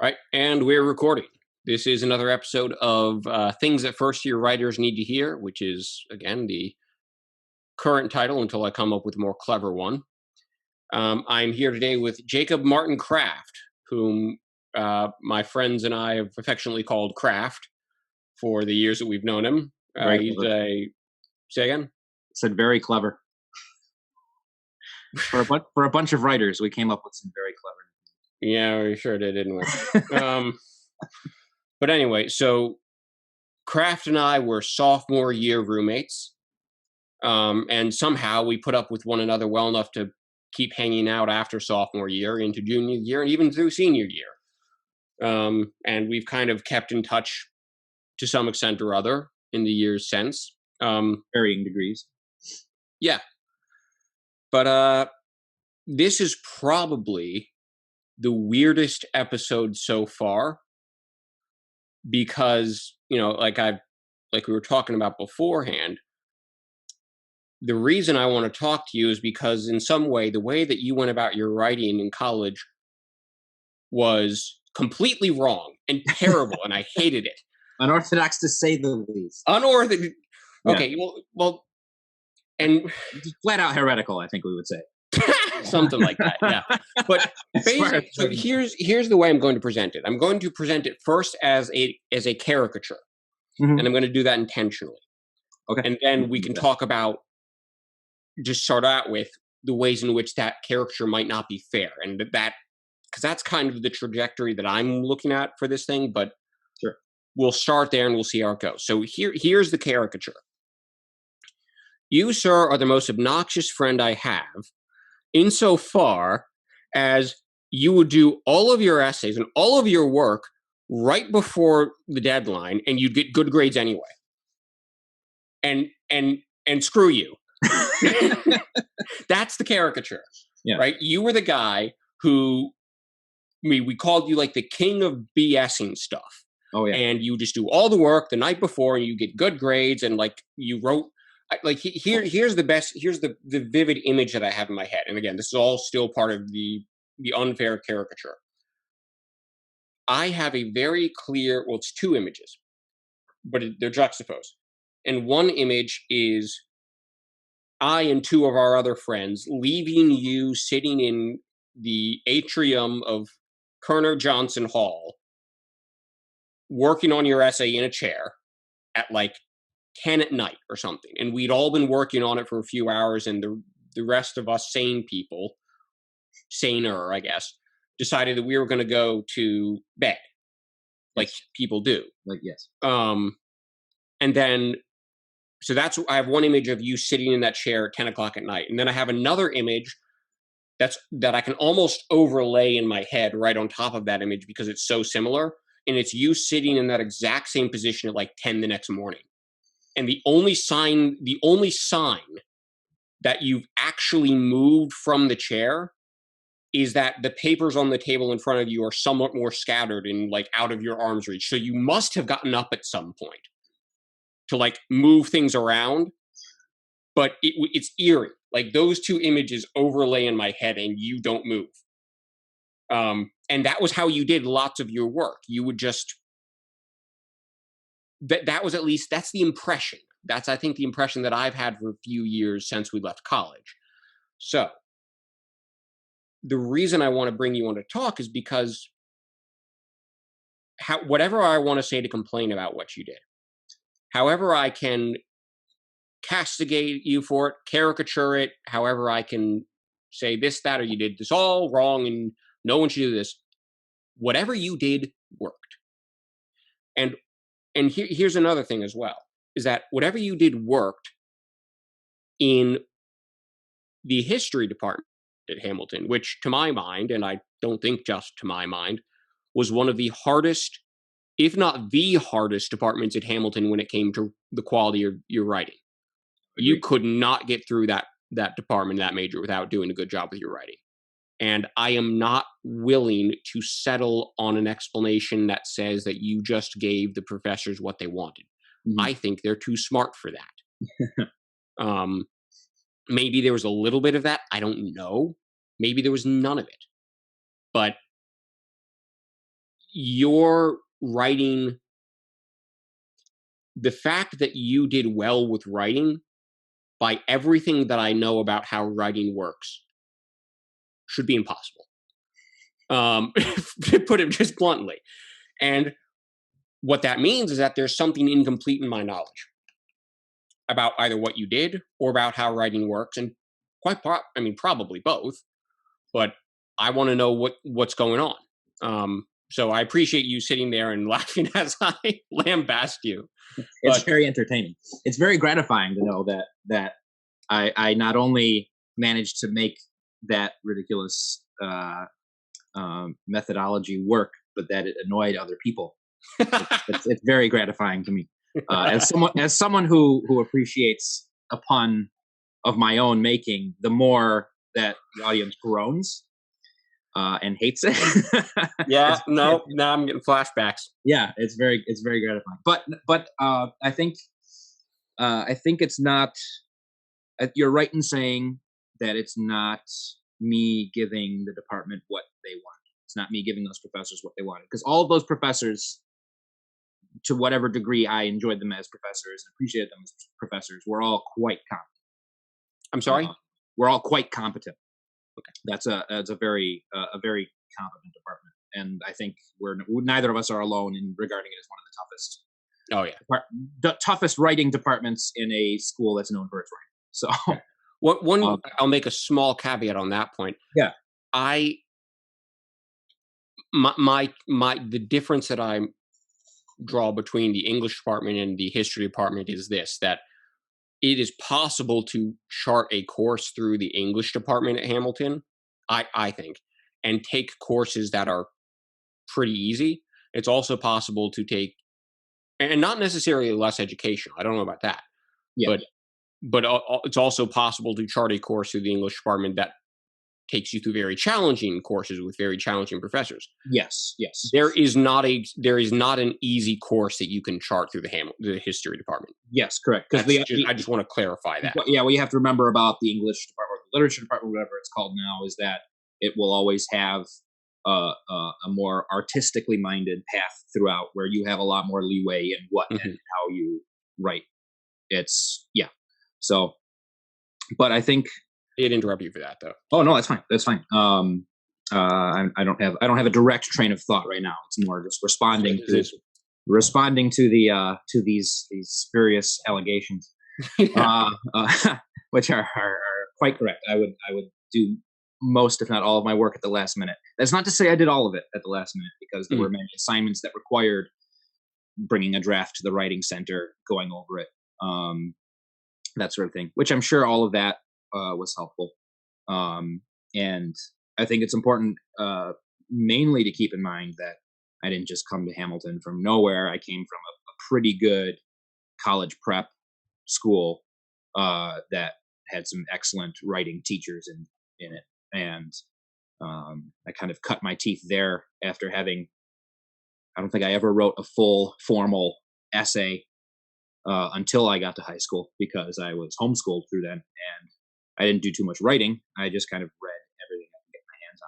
Right, and we're recording. This is another episode of Things that First Year Writers Need to Hear, which is, again, the current title until I come up with a more clever one. I'm here today with Jakob Martin Kraft, whom my friends and I have affectionately called Kraft for the years that we've known him. Very He's clever. say again? Said very clever. For a bunch of writers, we came up with some very clever. Yeah, we sure did, didn't we? But anyway, so Kraft and I were sophomore year roommates. And somehow we put up with one another well enough to keep hanging out after sophomore year into junior year and even through senior year. And we've kind of kept in touch to some extent or other in the years since. Varying degrees. Yeah. But this is probably the weirdest episode so far because, like we were talking about beforehand, the reason I want to talk to you is because in some way, the way that you went about your writing in college was completely wrong and terrible, and I hated it. Unorthodox to say the least. Unorthodox. Okay, well, and just flat out heretical, I think we would say. Something like that, yeah. But basically, so here's the way I'm going to present it. I'm going to present it first as a caricature, and I'm going to do that intentionally. Okay, and then we can talk about. Just start out with the ways in which that caricature might not be fair, and that because that's kind of the trajectory that I'm looking at for this thing. But sure, we'll start there and we'll see how it goes. So here's the caricature. You, sir, are the most obnoxious friend I have, insofar as you would do all of your essays and all of your work right before the deadline, and you'd get good grades anyway. And screw you. That's the caricature, right? You were the guy who we called you like the king of BSing stuff. Oh yeah, and you just do all the work the night before, and you get good grades, and like you wrote. Here's the vivid image that I have in my head, and again, this is all still part of the unfair caricature. I have a very clear. Well, it's two images, but they're juxtaposed, and one image is I and two of our other friends leaving you sitting in the atrium of Kerner Johnson Hall, working on your essay in a chair at like 10 at night or something. And we'd all been working on it for a few hours, and the rest of us sane people, saner, I guess, decided that we were going to go to bed, like people do. Like, yes. And then so I have one image of you sitting in that chair at 10 o'clock at night. And then I have another image that I can almost overlay in my head right on top of that image because it's so similar. And it's you sitting in that exact same position at like 10 the next morning. And the only sign that you've actually moved from the chair is that the papers on the table in front of you are somewhat more scattered and like out of your arm's reach. So you must have gotten up at some point to like move things around, but it's eerie. Like those two images overlay in my head and you don't move. And that was how you did lots of your work. You would just, that was at least, that's the impression. That's, I think, the impression that I've had for a few years since we left college. So the reason I want to bring you on to talk is because whatever I want to say to complain about what you did, however I can castigate you for it, caricature it, however I can say this, that, or you did this all wrong and no one should do this, whatever you did worked. And here's another thing as well, is that whatever you did worked in the history department at Hamilton, which to my mind, and I don't think just to my mind, was one of the hardest, if not the hardest departments at Hamilton when it came to the quality of your writing. You could not get through that department, that major, without doing a good job with your writing. And I am not willing to settle on an explanation that says that you just gave the professors what they wanted. Mm-hmm. I think they're too smart for that. Maybe there was a little bit of that. I don't know. Maybe there was none of it. But your writing, the fact that you did well with writing, by everything that I know about how writing works, should be impossible. To put it just bluntly. And what that means is that there's something incomplete in my knowledge about either what you did or about how writing works, and probably both. But I want to know what's going on. So I appreciate you sitting there and laughing as I lambast you. It's But very entertaining. It's very gratifying to know that I not only managed to make that ridiculous methodology work, but that it annoyed other people. It's very gratifying to me. As someone who appreciates a pun of my own making, the more that the audience groans and hates it. yeah, no, now I'm getting flashbacks. Yeah, it's very gratifying. But I think it's not. You're right in saying that it's not me giving the department what they want. It's not me giving those professors what they wanted, because all of those professors, to whatever degree I enjoyed them as professors and appreciated them as professors, were all quite competent. I'm sorry? We're all quite competent. Okay. That's a very competent department, and I think neither of us are alone in regarding it as one of the toughest. Oh yeah, the toughest writing departments in a school that's known for its writing. So, I'll make a small caveat on that point. Yeah, the difference that I draw between the English department and the history department is this: that it is possible to chart a course through the English department at Hamilton, I think, and take courses that are pretty easy. It's also possible to take, and not necessarily less educational, I don't know about that, yeah. but it's also possible to chart a course through the English department that takes you through very challenging courses with very challenging professors. Yes. There is not an easy course that you can chart through the history department. Yes, correct. Because I just want to clarify that. Yeah, what you have to remember about the English department, or the literature department, whatever it's called now, is that it will always have a more artistically minded path throughout, where you have a lot more leeway in what and how you write. So, but I think I didn't interrupt you for that, though. Oh no, that's fine. That's fine. I don't have a direct train of thought right now. It's more just responding to these spurious allegations, which are quite correct. I would do most, if not all, of my work at the last minute. That's not to say I did all of it at the last minute, because there were many assignments that required bringing a draft to the writing center, going over it, that sort of thing. Which I'm sure all of that was helpful. And I think it's important, mainly to keep in mind that I didn't just come to Hamilton from nowhere. I came from a pretty good college prep school that had some excellent writing teachers in it. And I kind of cut my teeth there after having, I don't think I ever wrote a full formal essay until I got to high school, because I was homeschooled through then, and I didn't do too much writing. I just kind of read everything I could get my hands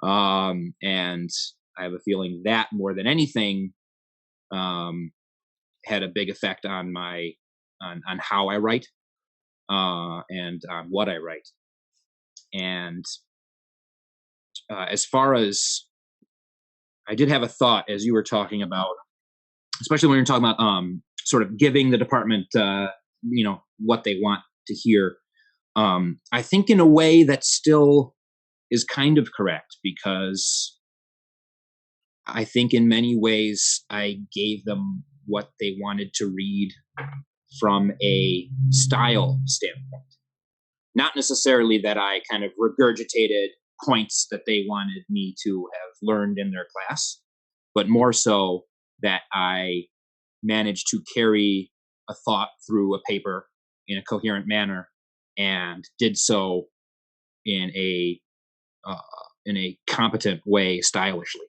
on. And I have a feeling that more than anything had a big effect on on how I write and on what I write. And as far as, I did have a thought as you were talking about, especially when you're talking about sort of giving the department what they want to hear. I think in a way that still is kind of correct, because I think in many ways I gave them what they wanted to read from a style standpoint. Not necessarily that I kind of regurgitated points that they wanted me to have learned in their class, but more so that I managed to carry a thought through a paper in a coherent manner, and did so in a competent way, stylishly,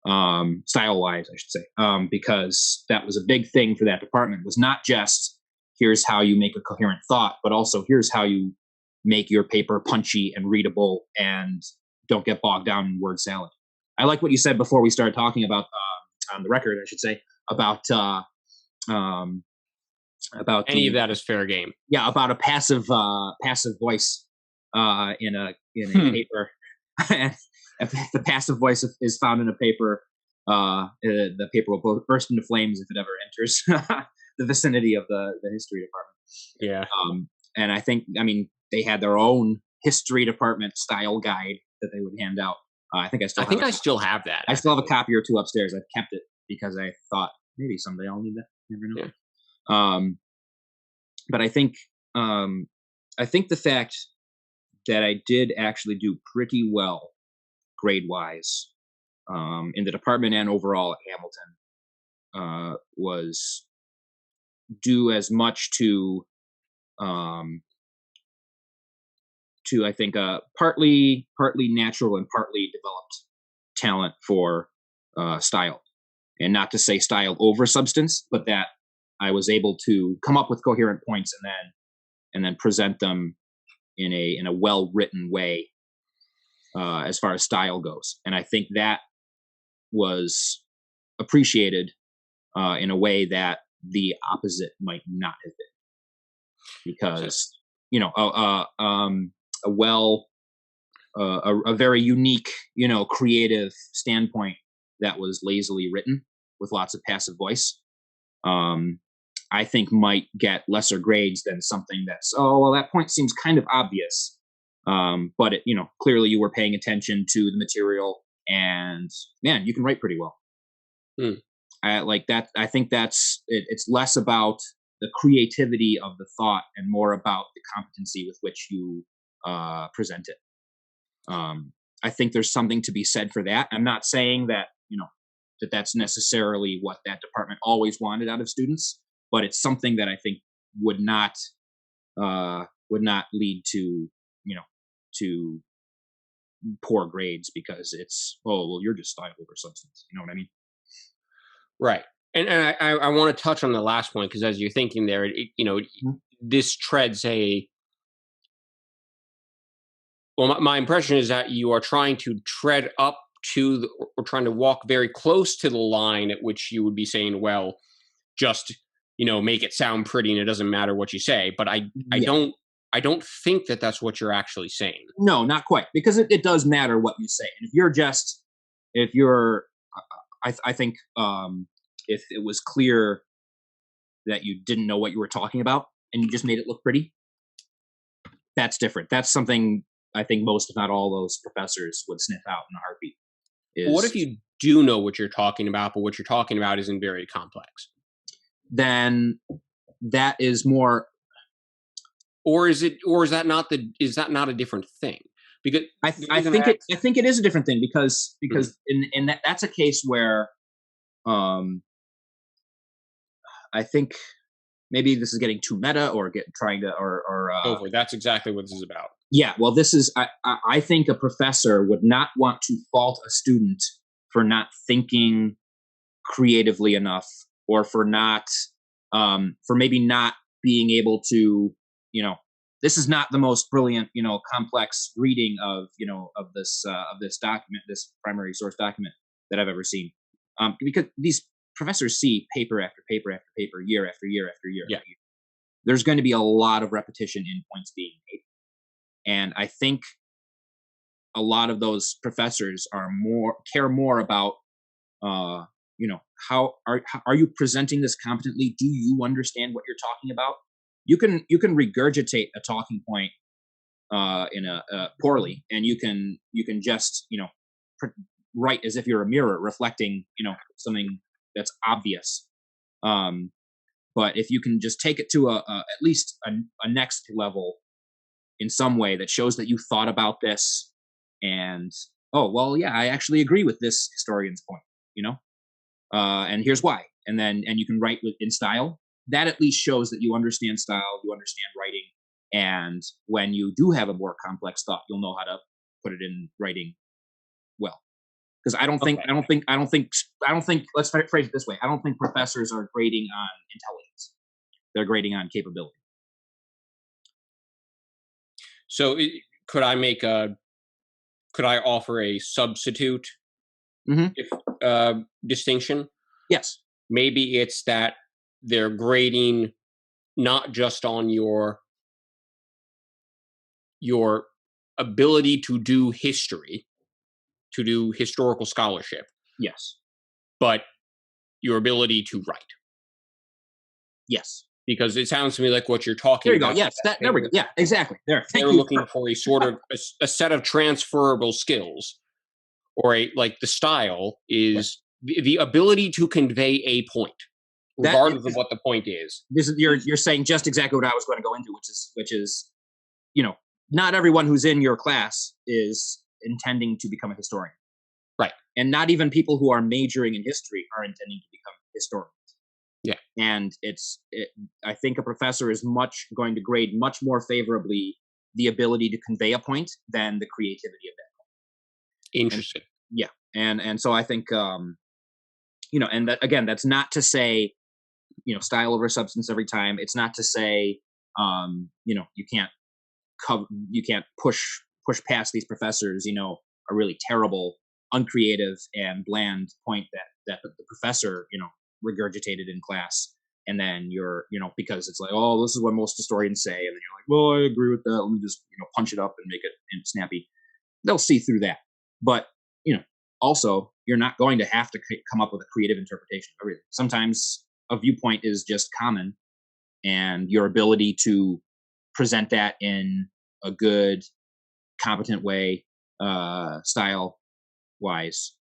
style-wise, I should say, because that was a big thing for that department. Was not just here's how you make a coherent thought, but also here's how you make your paper punchy and readable, and don't get bogged down in word salad. I like what you said before we started talking about on the record, I should say, about um, about Any of the that is fair game. yeah, about a passive voice in a Hmm. paper. And if the passive voice is found in a paper, the paper will burst into flames if it ever enters the vicinity of the history department. Yeah. And I mean, they had their own history department style guide that they would hand out. I think I I still have think a I copy. still have that, I still have a actually. copy or two upstairs. I've kept it because I thought maybe someday I'll need that. Never Yeah. know. But um, I think the fact that I did actually do pretty well grade wise in the department and overall at Hamilton was due as much um, to I think partly natural and partly developed talent for style, and not to say style over substance, but that I was able to come up with coherent points and then present them in a well written way as far as style goes, and I think that was appreciated in a way that the opposite might not have been, So, because you know a well a very unique, creative standpoint that was lazily written with lots of passive voice, um, I think might get lesser grades than something that's, oh, well, that point seems kind of obvious. But clearly you were paying attention to the material, and man, you can write pretty well. hmm. I like that. I think it's less about the creativity of the thought and more about the competency with which you present it. I think there's something to be said for that. I'm not saying that that's necessarily what that department always wanted out of students, but it's something that I think would not lead to to poor grades, because it's, oh well, you're just style over substance. You know what I mean? Right. And I want to touch on the last point, because as you're thinking there, Mhm. this treads a. Well, my impression is that you are trying to tread up to or trying to walk very close to the line at which you would be saying, well, just make it sound pretty, and it doesn't matter what you say. But I Yeah. don't think that that's what you're actually saying. No, not quite, because it does matter what you say. And if you're, I think if it was clear that you didn't know what you were talking about and you just made it look pretty, that's different. That's something I think most, if not all, those professors would sniff out in a heartbeat. What if Is you do know what you're talking about, but what you're talking about isn't very complex? then that is more. Or is that not a different thing? Because the I reason I think ask, it is a different thing, because Mhm. in that's a case where um I think maybe this is getting too meta, or get trying to or Go for it. That's exactly what this is about. yeah, well, this is I think a professor would not want to fault a student for not thinking creatively enough, or for not for maybe not being able to, you know this is not the most brilliant, complex reading of this document, this primary source document, that I've ever seen, because these professors see paper after paper after paper, year after year after year Yeah. after year. There's going to be a lot of repetition in points being made, and I think a lot of those professors care more about, uh, how are you presenting this competently? Do you understand what you're talking about? You can regurgitate a talking point in a poorly, and you can just pr- write as if you're a mirror reflecting something that's obvious. Um, but if you can just take it to at least a next level in some way that shows that you thought about this, and, oh well, yeah, I actually agree with this historian's point, you know and here's why, and you can write in style that at least shows that you understand style, you understand writing, and when you do have a more complex thought, you'll know how to put it in writing well. Because Okay. I don't think, let's phrase it this way, I don't think professors are grading on intelligence, they're grading on capability. So could I offer a substitute Mhm. if distinction. Yes. Maybe it's that they're grading not just on your ability to do history, to do historical scholarship, Yes. but your ability to write. Yes. Because it sounds to me like what you're There talking you go. about. Yes. There we go. Yeah, exactly. There. Thank They're you. looking for a sort of a set of transferable skills, or like the style Yeah. is the ability to convey a point, That regardless of what the point is. this is you're saying just exactly what I was going to go into, which is you know, not everyone who's in your class is intending to become a historian. Right. And not even people who are majoring in history are intending to become historians. Yeah. And I think a professor is going to grade much more favorably the ability to convey a point than the creativity of that. Interesting. Yeah. And so I think and that, again, that's not to say style over substance every time. It's not to say you can't push past these professors, a really terrible, uncreative and bland point that the professor, regurgitated in class. And then because it's like, oh, this is what most historians say. And then you're like, well, I agree with that. Let me just, punch it up and make it snappy. They'll see through that. But, also, you're not going to have to come up with a creative interpretation of everything. Sometimes a viewpoint is just common, and your ability to present that in a good, competent way, style wise,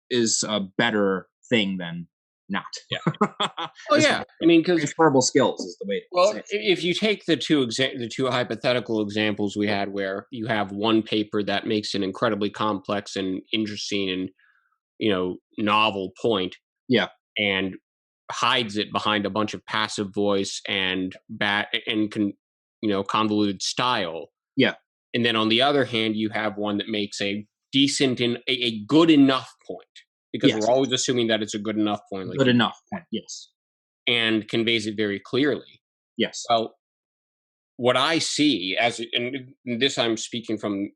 is a better thing than not. Yeah. Oh yeah. I mean, because transferable skills is the way to say it. if you take the two hypothetical examples we had, where you have one paper that makes an incredibly complex and interesting and novel point, Yeah. and hides it behind a bunch of passive voice and convoluted style. Yeah. And then on the other hand, you have one that makes a decent and a good enough point, because Yes. we're always assuming that it's a good enough point. Good enough point. Yes. And conveys it very clearly. Yes. Well, what I see and this I'm speaking from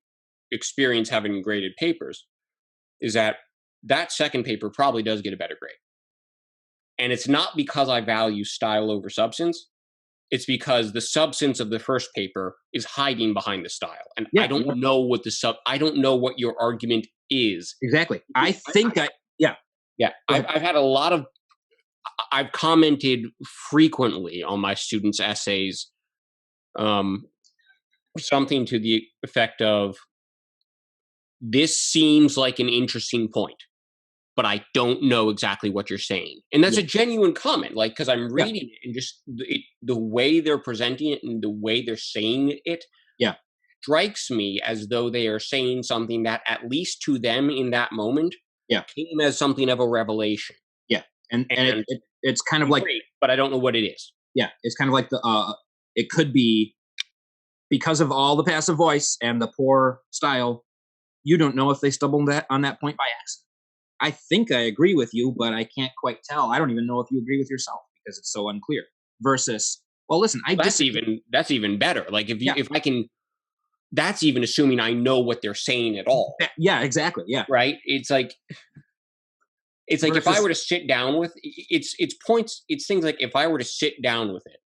experience having graded papers, is that second paper probably does get a better grade. And it's not because I value style over substance. It's because the substance of the first paper is hiding behind the style. And Yeah, I don't know what I don't know what your argument is. Exactly. Yeah. I've had a lot of, I've commented frequently on my students' essays, something to the effect of, this seems like an interesting point, but I don't know exactly what you're saying. And that's a genuine comment, like, because I'm reading it, and just the way they're presenting it and the way they're saying it strikes me as though they are saying something that, at least to them in that moment, came as something of a revelation. Yeah. And it's kind of like, great, but I don't know what it is. Yeah. It's kind of like it could be because of all the passive voice and the poor style, you don't know if they stumbled on that point by accident. I think I agree with you, but I can't quite tell. I don't even know if you agree with yourself, because it's so unclear. Versus, well, listen, that's even better. Like, if I can, that's even assuming I know what they're saying at all. Yeah, exactly. Yeah. Right. It's like if I were to sit down with it's things like, if I were to sit down with it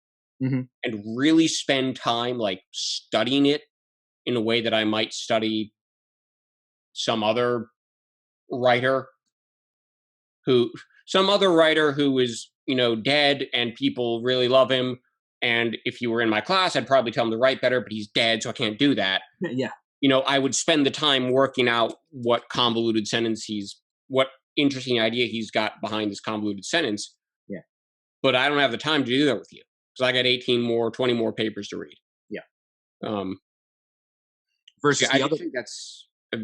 and really spend time, like, studying it in a way that I might study some other writer who is, dead, and people really love him. And if you were in my class, I'd probably tell him to write better, but he's dead, so I can't do that. Yeah. I would spend the time working out what convoluted sentence what interesting idea he's got behind this convoluted sentence. Yeah. But I don't have the time to do that with you, because I got 20 more papers to read. Yeah. Versus I think that's a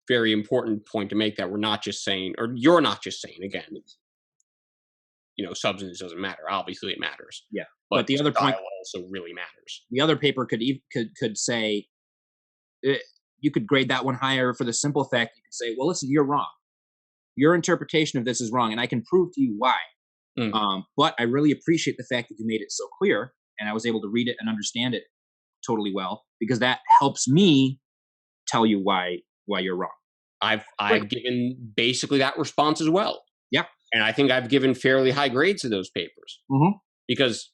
very important point to make, that we're not just saying, or you're not just saying, again, substance doesn't matter. Obviously it matters. Yeah. But the other point also really matters. The other paper could say, you could grade that one higher for the simple fact, you could say, well, listen, you're wrong. Your interpretation of this is wrong, and I can prove to you why. But I really appreciate the fact that you made it so clear, and I was able to read it and understand it totally well, because that helps me tell you why you're wrong. I've given basically that response as well. Yeah. And I think I've given fairly high grades to those papers because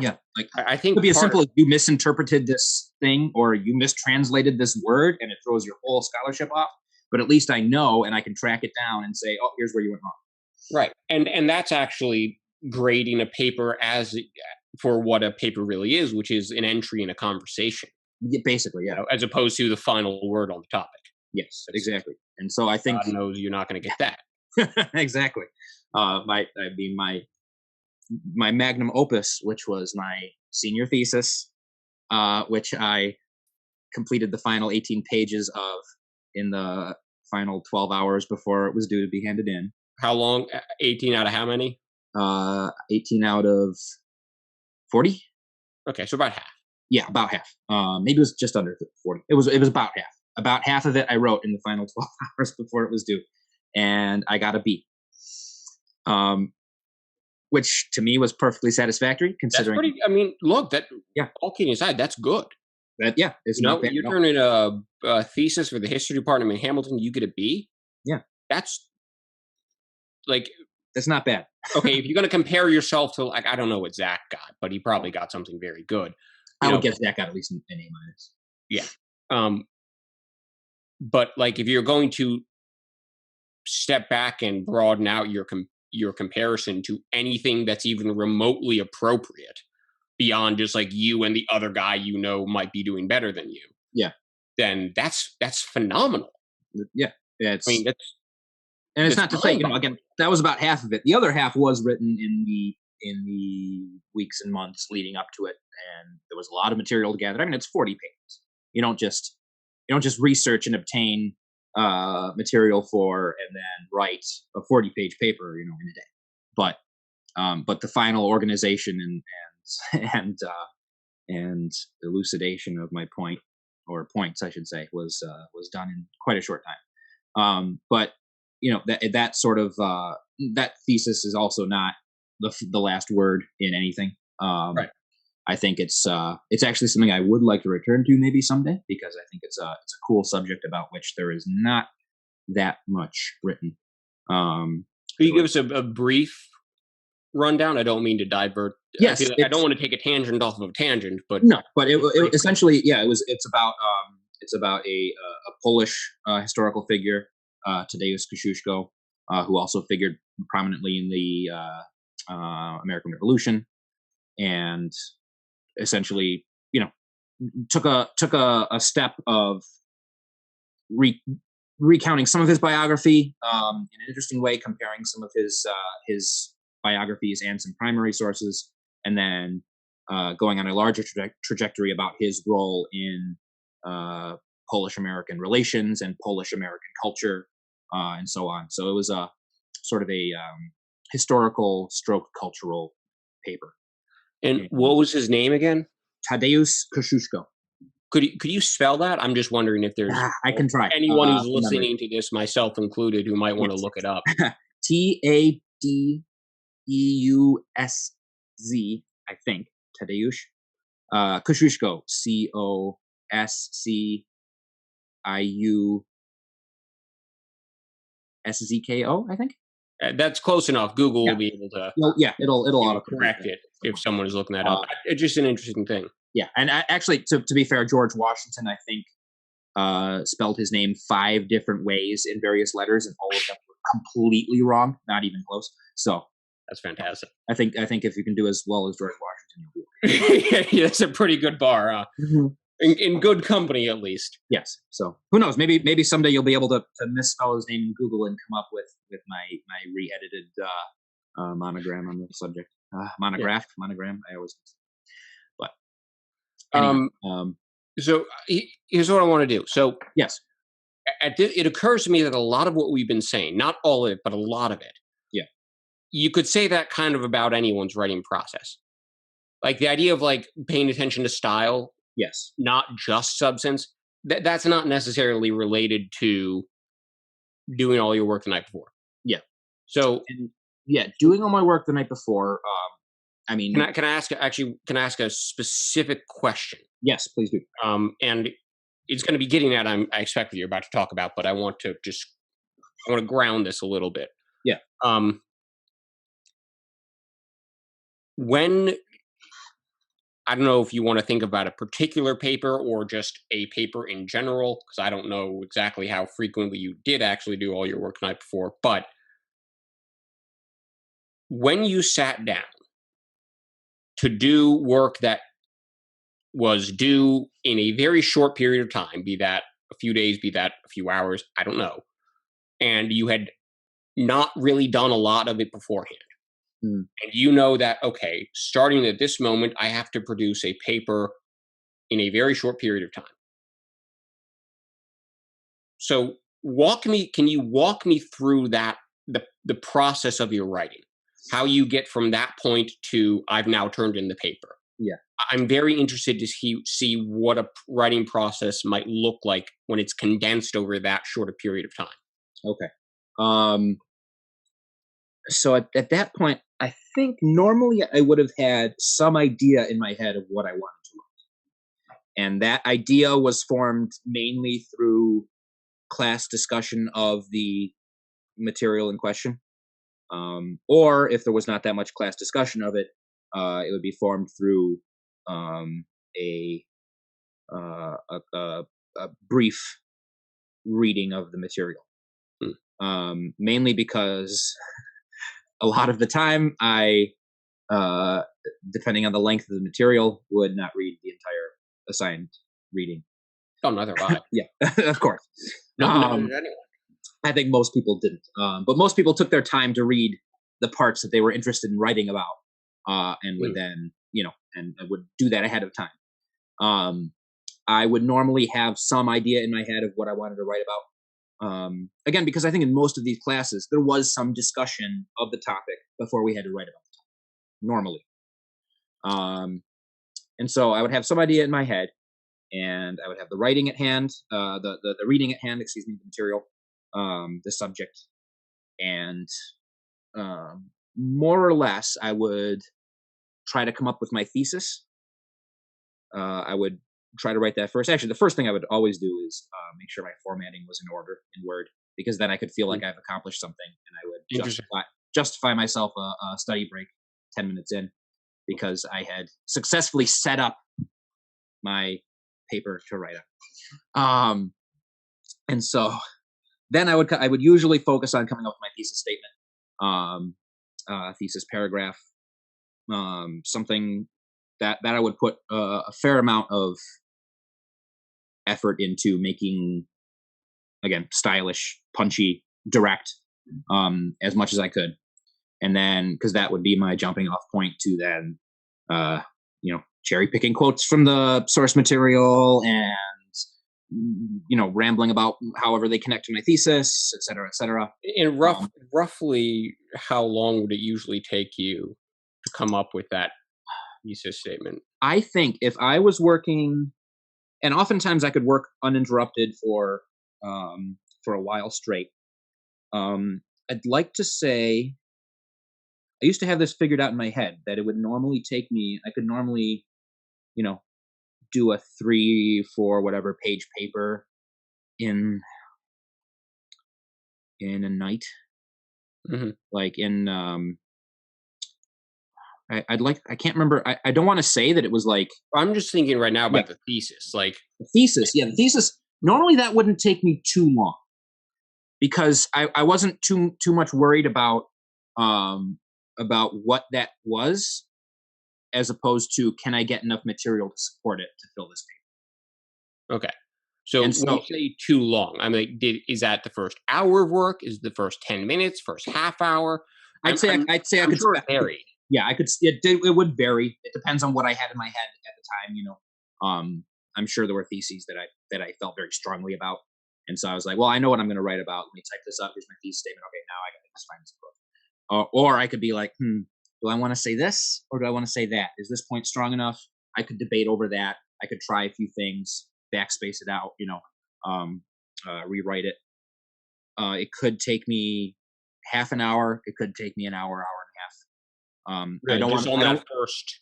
yeah, like I it think could be as part simple as you misinterpreted this thing or you mistranslated this word and it throws your whole scholarship off. But at least I know and I can track it down and say, oh, here's where you went wrong. right, and that's actually grading a paper as for what a paper really is, which is an entry in a conversation, Yeah, basically, yeah. as opposed to the final word on the topic. Yes, exactly. And so I think God knows you're not going to get that. exactly. My magnum opus, which was my senior thesis, which I completed the final 18 pages of in the final 12 hours before it was due to be handed in. How long? 18 out of how many? 18 out of 40. Okay, so about half. Yeah, about half. Maybe it was just under 40. It was about half. About half of it I wrote in the final 12 hours before it was due, and I got a B. Which to me was perfectly satisfactory considering. That's pretty. I mean, look, that Yeah. all kidding aside, that's good. It's not bad. You're turning a thesis for the history department in Hamilton. You get a B. Yeah, That's like that's not bad. okay. If you're going to compare yourself to like I don't know what Zach got, but he probably got something very good. I would guess Zach got at least an A minus. Yeah. But like if you're going to step back and broaden out your comparison to anything that's even remotely appropriate beyond just like you and the other guy might be doing better than you. Yeah. Then that's phenomenal. Yeah. I mean, and it's not to say, again, that was about half of it. The other half was written in the weeks and months leading up to it, and there was a lot of material to gather. I mean, it's 40 pages. You don't just research and obtain material for and then write a 40-page paper, in a day. But the final organization and elucidation of my point, or points, I should say, was done in quite a short time. But that sort of that thesis is also not the last word in anything. Right. I think it's actually something I would like to return to maybe someday, because I think it's a cool subject about which there is not that much written. Can you give us a brief rundown? I don't mean to divert. Yes, I don't want to take a tangent off of a tangent, but no. But it essentially, yeah, it's about a Polish historical figure, Tadeusz Kościuszko, who also figured prominently in the American Revolution, and essentially, took a step of recounting some of his biography in an interesting way, comparing some of his biographies and some primary sources, and then going on a larger trajectory about his role in Polish-American relations and Polish-American culture, and so on. So it was a sort of a historical stroke cultural paper. And what was his name again? Tadeusz Kościuszko. Could you spell that? I'm just wondering if there's I can try. anyone who's listening to this, myself included, who might want to look it up. Tadeusz, I think. Tadeusz. Kościuszko, Kościuszko, I think. That's close enough. Google will be able to. Well, yeah, it'll correct it if someone is looking that up. It's just an interesting thing. Yeah, and actually, to be fair, George Washington, I think, spelled his name 5 different ways in various letters, and all of them were completely wrong, not even close. So that's fantastic. I think if you can do as well as George Washington, you'll be okay. Yeah, that's a pretty good bar. In good company, at least. Yes. So who knows? Maybe someday you'll be able to misspell his name in Google and come up with my re-edited monogram on the subject. Monogram. I always. But anyway, so here's what I want to do. So yes, it occurs to me that a lot of what we've been saying, not all of it, but a lot of it, you could say that kind of about anyone's writing process. Like the idea of like paying attention to style. Yes. Not just substance. That's not necessarily related to doing all your work the night before. Yeah. So doing all my work the night before. I mean, can I ask a specific question? Yes, please do. And it's going to be getting at I expect what you're about to talk about, but I want to ground this a little bit. Yeah. When I don't know if you want to think about a particular paper or just a paper in general, because I don't know exactly how frequently you did actually do all your work the night before. But when you sat down to do work that was due in a very short period of time, be that a few days, be that a few hours, I don't know, and you had not really done a lot of it beforehand, Mm. and you know that, okay, starting at this moment, I have to produce a paper in a very short period of time. So can you walk me through that, the process of your writing? How you get from that point to I've now turned in the paper. Yeah. I'm very interested to see what a writing process might look like when it's condensed over that short a period of time. Okay. So at that point, I think normally I would have had some idea in my head of what I wanted to write. And that idea was formed mainly through class discussion of the material in question. Or if there was not that much class discussion of it, it would be formed through um, a, uh, a, a, a brief reading of the material. Mainly because a lot of the time uh, depending on the length of the material, would not read the entire assigned reading. Oh, neither have I. Yeah, of course. No, neither did anyone. I think most people didn't, but most people took their time to read the parts that they were interested in writing about, and would then, and would do that ahead of time. I would normally have some idea in my head of what I wanted to write about. Again, because I think in most of these classes there was some discussion of the topic before we had to write about it normally. And so I would have some idea in my head, and I would have the writing at hand, the reading at hand, excuse me, the material, the subject, and more or less I would try to come up with my thesis. I would try to write that first. Actually, the first thing I would always do is make sure my formatting was in order in Word, because then I could feel like I've accomplished something, and I would justify myself a study break 10 minutes in, because I had successfully set up my paper to write up. And so then I would usually focus on coming up with my thesis statement, thesis paragraph, something that I would put a fair amount of effort into making, again, stylish, punchy, direct, as much as I could. And then, because that would be my jumping off point to then, cherry picking quotes from the source material and, rambling about however they connect to my thesis, et cetera, et cetera. And roughly, how long would it usually take you to come up with that thesis statement? I think if I was working, and oftentimes I could work uninterrupted for a while straight. I'd like to say, I used to have this figured out in my head that it would normally take me, I could normally, do a 3, 4, whatever page paper in a night. Mm-hmm. Like in, I can't remember. I don't want to say that it was like. I'm just thinking right now about the thesis. Like the thesis. Yeah, the thesis. Normally that wouldn't take me too long, because I wasn't too much worried about what that was, as opposed to, can I get enough material to support it to fill this paper? Okay. So when you say too long, I mean, is that the first hour of work? Is it the first 10 minutes? First half hour? I'd say I could. Sure it varied. Yeah, I could. It would vary. It depends on what I had in my head at the time. I'm sure there were theses that I felt very strongly about, and so I was like, well, I know what I'm going to write about. Let me type this up. Here's my thesis statement. Okay, now I got to just find this book. Or I could be like, do I want to say this or do I want to say that? Is this point strong enough? I could debate over that. I could try a few things, backspace it out, rewrite it. It could take me half an hour. It could take me an hour, hour and a half. Really, I don't want that first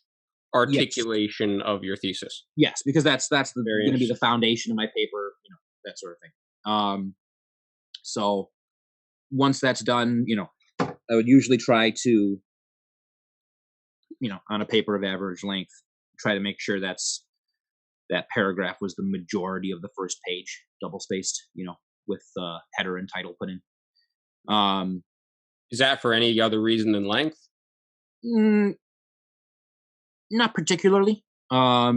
Yes. articulation of your thesis. Yes, because that's Very going to be the interesting. foundation of my paper, that sort of thing. So once that's done, I would usually try to, on a paper of average length, try to make sure that paragraph was the majority of the first page, double spaced, with header and title put in. Is that for any other reason than length? Mm, Not particularly. I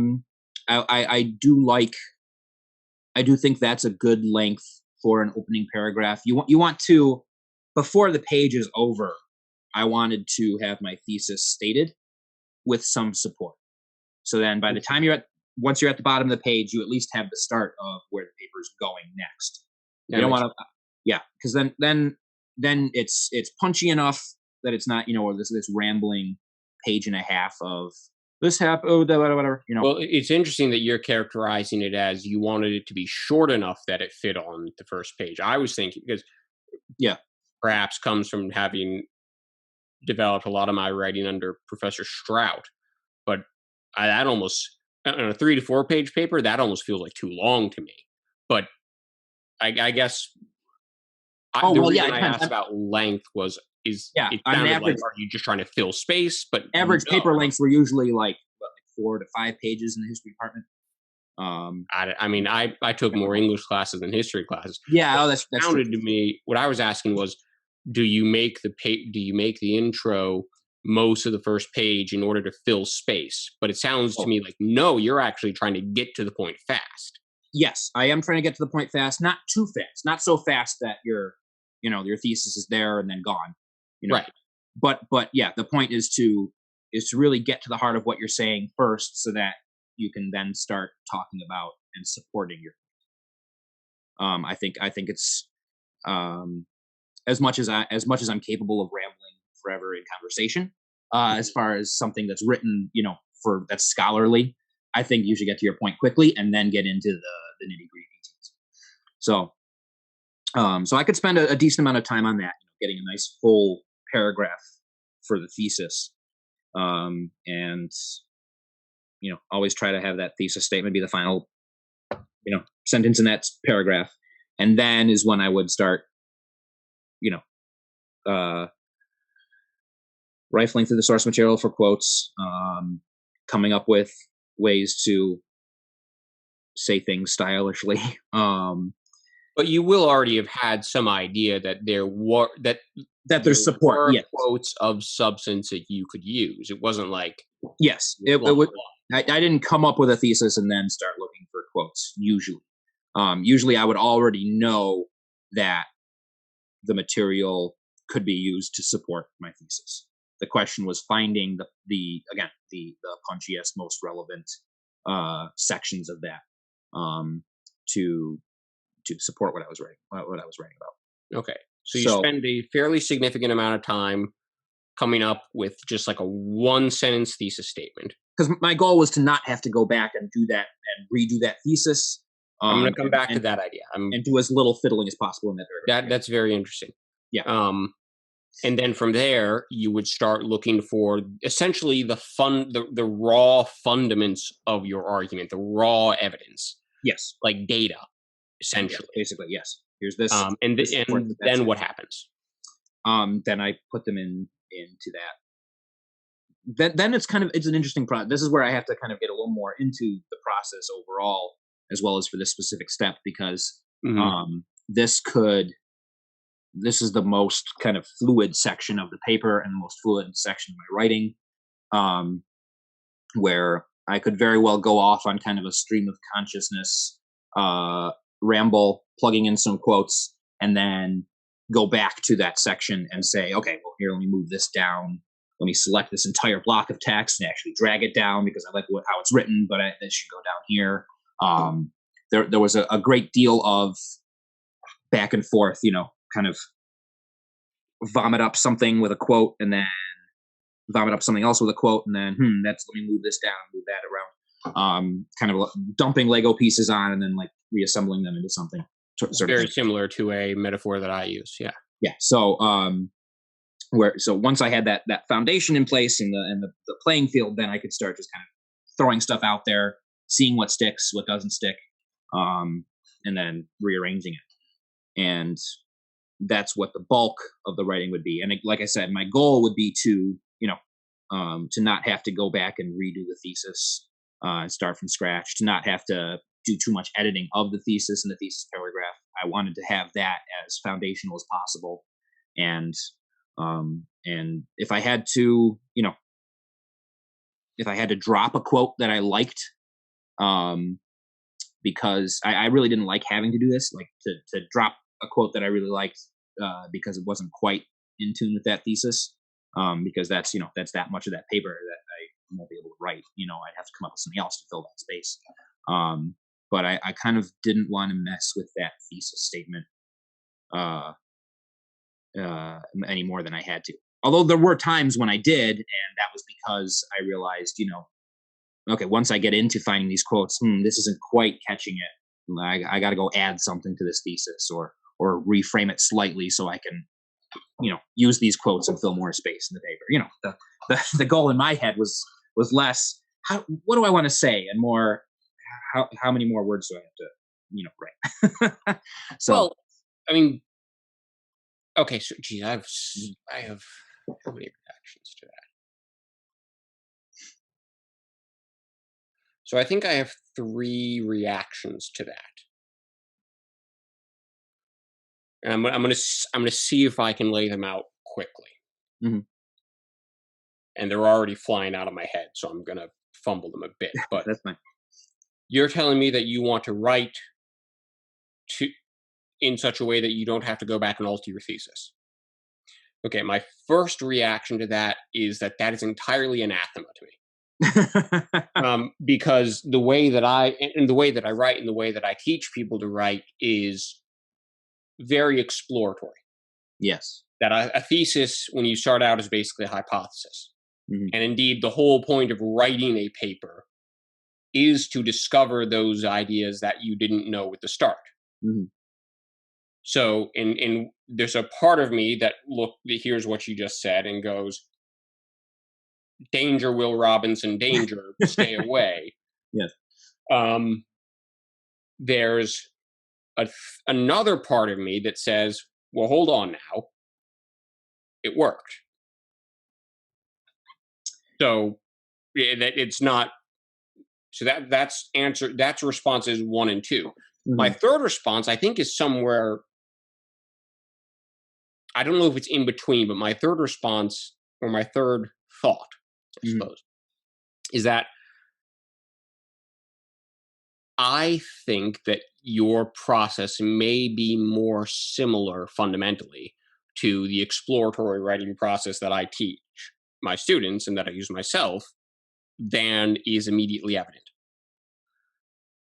do think that's a good length for an opening paragraph. You want to, before the page is over, I wanted to have my thesis stated with some support. So then by the time once you're at the bottom of the page, you at least have the start of where the paper is going next. You don't want to, yeah, because then it's punchy enough that it's not, or this rambling page and a half of this happened, whatever. Well, it's interesting that you're characterizing it as you wanted it to be short enough that it fit on the first page. I was thinking, because Yeah, perhaps comes from having developed a lot of my writing under Professor Strout, but that almost, on a 3 to 4 page paper, that almost feels like too long to me. But I guess Oh the well, yeah, reason it I depends. asked about length Yeah, it on an sounded like, average are you just trying to fill space? But average no. paper lengths were usually like 4 to 5 pages in the history department. I mean, I took more English classes than history classes. Yeah, But oh, it that's true. sounded to me, what I was asking was, do you make the intro most of the first page in order to fill space? But it sounds to Oh, me like, no, you're actually trying to get to the point fast. yes, I am trying to get to the point fast, not too fast, not so fast that your thesis is there and then gone. You know, Right. but yeah, the point is to really get to the heart of what you're saying first, so that you can then start talking about and supporting your. I think it's um, as much as I'm capable of rambling forever in conversation. As Mhm. far as something that's written, for that's scholarly, I think you should get to your point quickly and then get into the nitty gritty details. So I could spend a decent amount of time on that, getting a nice full paragraph for the thesis, and always try to have that thesis statement be the final, sentence in that paragraph, and then is when I would start, you know, uh, rifling through the source material for quotes, coming up with ways to say things stylishly. But you will already have had some idea that That there there's support. were Yes, quotes of substance that you could use. It wasn't like yes. you It flung would. a lot. I didn't come up with a thesis and then start looking for quotes. Usually I would already know that the material could be used to support my thesis. The question was finding the punchiest, most relevant sections of that, to support what I was writing about. Okay. So you So spend a fairly significant amount of time coming up with just like a one sentence thesis statement. because my goal was to not have to go back and do that and redo that thesis, I'm going to come and, back to that idea. and do as little fiddling as possible in that paragraph. That's very interesting. Yeah. And then from there, you would start looking for essentially the raw fundaments of your argument, the raw evidence, Yes. like data, Yes, essentially. basically, yes. Here's this. And this support and that that's then it. what happens? Then I put them into that. Then it's an interesting process. This is where I have to kind of get a little more into the process overall, as well as for this specific step, because Mhm. this is the most kind of fluid section of the paper and the most fluid section of my writing, um, where I could very well go off on kind of a stream of consciousness, ramble, plugging in some quotes, and then go back to that section and say, okay, well, here, let me move this down. Let me select this entire block of text and actually drag it down because I like how it's written, but this should go down here. There was a great deal of back and forth, kind of vomit up something with a quote and then vomit up something else with a quote and then let me move this down, move that around, kind of dumping Lego pieces on and then like reassembling them into something sort of Very thing. similar to a metaphor that I use. Yeah. Yeah. So So once I had that foundation in place and the playing field, then I could start just kind of throwing stuff out there, seeing what sticks, what doesn't stick, and then rearranging it. And that's what the bulk of the writing would be. And like I said, my goal would be to, to not have to go back and redo the thesis and start from scratch, to not have to do too much editing of the thesis and the thesis paragraph. I wanted to have that as foundational as possible. And if I had to, if I had to drop a quote that I liked, because I really didn't like having to do this, like to drop a quote that I really liked, because it wasn't quite in tune with that thesis, because that's that much of that paper that I won't be able to write. I'd have to come up with something else to fill that space. But I kind of didn't want to mess with that thesis statement any more than I had to. Although there were times when I did, and that was because I realized, okay, once I get into finding these quotes, this isn't quite catching it. I got to go add something to this thesis, or reframe it slightly so I can, use these quotes and fill more space in the paper. The goal in my head was less, what do I want to say, and more, how many more words do I have to, write? So, well, I mean, okay, so geez, I have how many reactions to that? So I think I have 3 reactions to that, and I'm gonna see if I can lay them out quickly. Mhm. And they're already flying out of my head, so I'm gonna fumble them a bit. But that's fine. you're telling me that you want to write in such a way that you don't have to go back and alter your thesis. Okay, my first reaction to that is that is entirely anathema to me. Because the way that I write and the way that I teach people to write is very exploratory. Yes. That a thesis, when you start out, is basically a hypothesis. Mhm. And indeed, the whole point of writing a paper is to discover those ideas that you didn't know at the start. Mhm. So, in there's a part of me that hears what you just said and goes, "Danger, Will Robinson, danger, stay away." Yes. There's another part of me that says, "Well, hold on now, it worked." So that it's not. So that's responses 1 and 2. My Mhm. third response, I think, is somewhere. I don't know if it's in between, but my third response, or my third thought, I Mhm. suppose, is that I think that your process may be more similar fundamentally to the exploratory writing process that I teach my students and that I use myself than is immediately evident.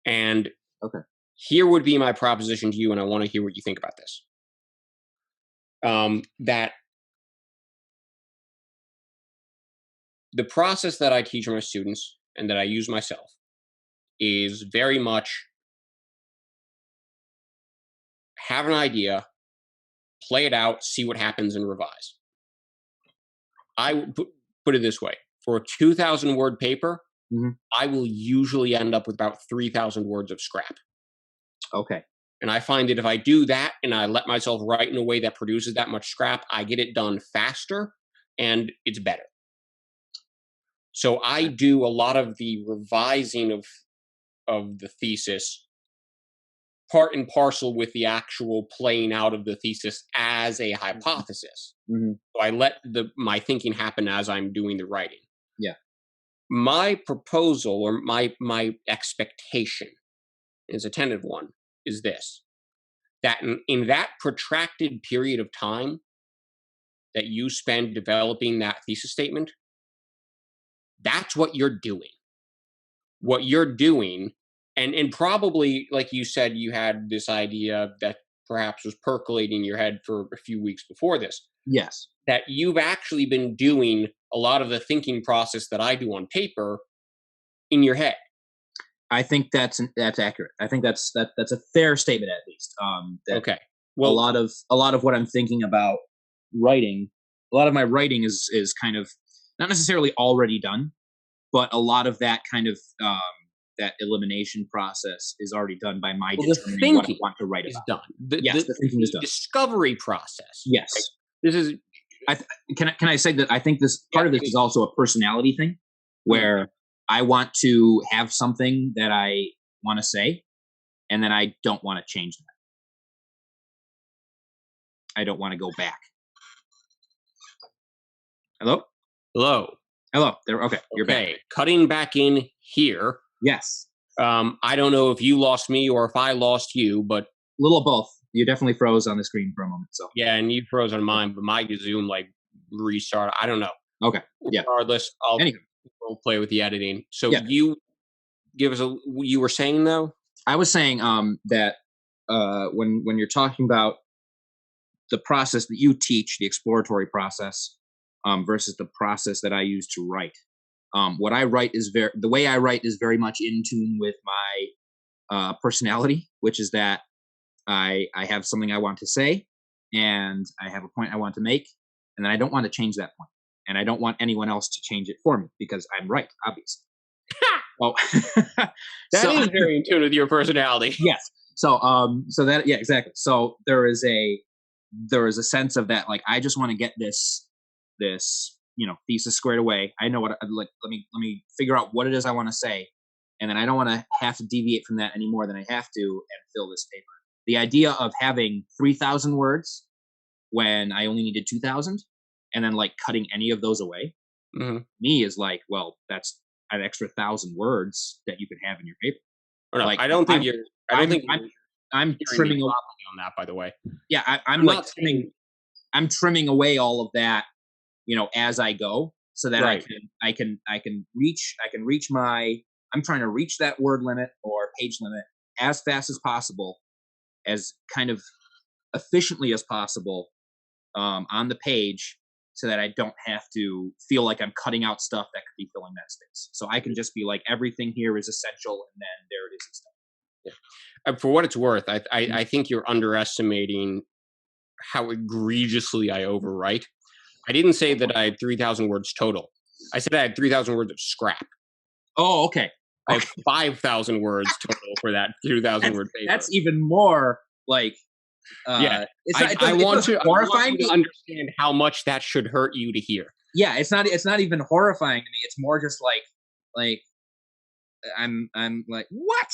And Okay. here would be my proposition to you, and I want to hear what you think about this. That the process that I teach my students and that I use myself is very much have an idea, play it out, see what happens, and revise. I would put it this way: for a 2,000 word paper, Mhm. I will usually end up with about 3,000 words of scrap. Okay. And I find that if I do that and I let myself write in a way that produces that much scrap, I get it done faster and it's better. So I do a lot of the revising of the thesis, part and parcel with the actual playing out of the thesis as a hypothesis. Mhm. So I let my thinking happen as I'm doing the writing. Yeah. My proposal, or my expectation, is a tentative one, is this: that in that protracted period of time that you spend developing that thesis statement, that's what you're doing. What you're doing, and probably, like you said, you had this idea that perhaps was percolating in your head for a few weeks before this, Yes. that you've actually been doing a lot of the thinking process that I do on paper in your head. I think that's accurate. I think that's a fair statement, at least. That Okay. a Well, lot of what I'm thinking about writing writing is kind of not necessarily already done, but a lot of that kind of that elimination process is already done by my Well, the determining what I thinking want to write is about. done. Yes, the thinking is done. Discovery process. Yes. Right? This is Can I say that I think this part of this is also a personality thing, where Mhm. I want to have something that I want to say, and then I don't want to change that. I don't want to go back. Hello? Hello. Hello. There. Okay. You're back. Okay, cutting back in here. Yes. I don't know if you lost me or if I lost you, but A little of both. You definitely froze on the screen for a moment. So. yeah, and you froze on mine, but my Zoom like restarted. I don't know. Okay. Yeah. Regardless, Anyway. we'll play with the editing. So Yeah. you give us you were saying though? I was saying that when you're talking about the process that you teach, the exploratory process, versus the process that I use to write. What I write is the way I write is very much in tune with my personality, which is that I have something I want to say, and I have a point I want to make, and then I don't want to change that point, and I don't want anyone else to change it for me because I'm right, obviously. Oh, That is very in tune with your personality. Yes. So that, yeah, exactly. So there is a sense of that, like, I just want to get this thesis squared away. I know what like. Let me figure out what it is I want to say, and then I don't want to have to deviate from that any more than I have to and fill this paper. The idea of having 3,000 words when I only needed 2,000, and then like cutting any of those away, me is like, well, that's an extra 1,000 words that you could have in your paper. Or no, Like, I don't think you're. I don't think I'm you're trimming on that. By the way, yeah, I'm not like I'm trimming away all of that, as I go, so that right. I can reach my, I'm trying to reach that word limit or page limit as fast as possible, as kind of efficiently as possible, on the page, so that I don't have to feel like I'm cutting out stuff that could be filling that space. So I can just be like, everything here is essential, and then there it is and stuff. Yeah. For what it's worth, I think you're underestimating how egregiously I overwrite. I didn't say that I had 3,000 words total. I said I had 3,000 words of scrap. Oh, okay. I have 5,000 words total for that 2,000 word paper. That's even more like. Yeah, I want you to understand how much that should hurt you to hear. Yeah, it's not even horrifying to me. It's more just like I'm like, what?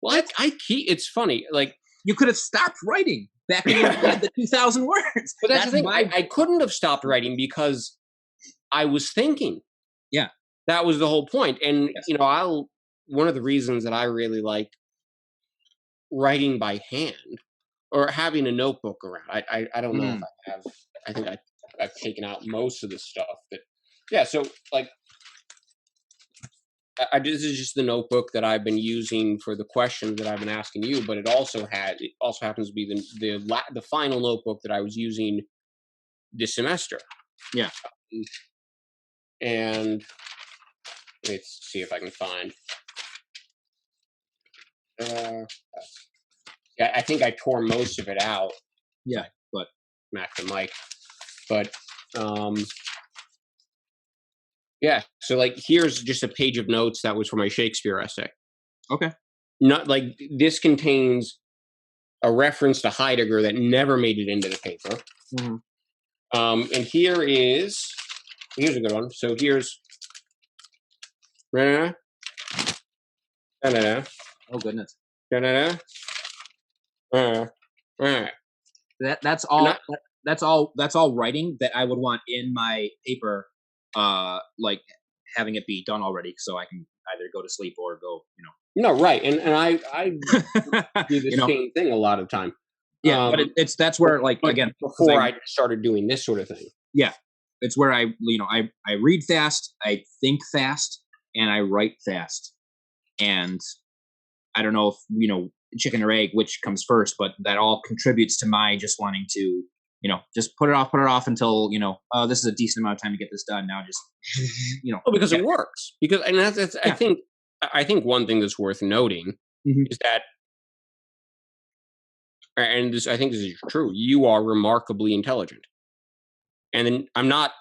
Well, it's funny. Like, you could have stopped writing back when you had the 2,000 words. But that's the thing. I couldn't have stopped writing because I was thinking. Yeah, that was the whole point. And one of the reasons that I really like writing by hand or having a notebook around. I don't know if I have. I think I've taken out most of the stuff that. Yeah. So like. This is just the notebook that I've been using for the questions that I've been asking you, but it also happens to be the final notebook that I was using this semester. Yeah. And let's see if I can find. Yeah, I think I tore most of it out. Yeah, but Mac the mic, but yeah. So like, here's just a page of notes that was for my Shakespeare essay. Okay. Not like this contains a reference to Heidegger that never made it into the paper. And here's a good one. So here's. Oh goodness. That's all writing that I would want in my paper, like having it be done already, so I can either go to sleep or go, No, right, and I do the same thing a lot of time. Yeah, but that's where, like, again, before I started doing this sort of thing. Yeah, it's where I read fast, I think fast, and I write fast, and I don't know if chicken or egg, which comes first, but that all contributes to my just wanting to, just put it off until, oh, this is a decent amount of time to get this done. Now just, because it works. Because, and that's yeah. I think one thing that's worth noting is that, and I think this is true, you are remarkably intelligent. And then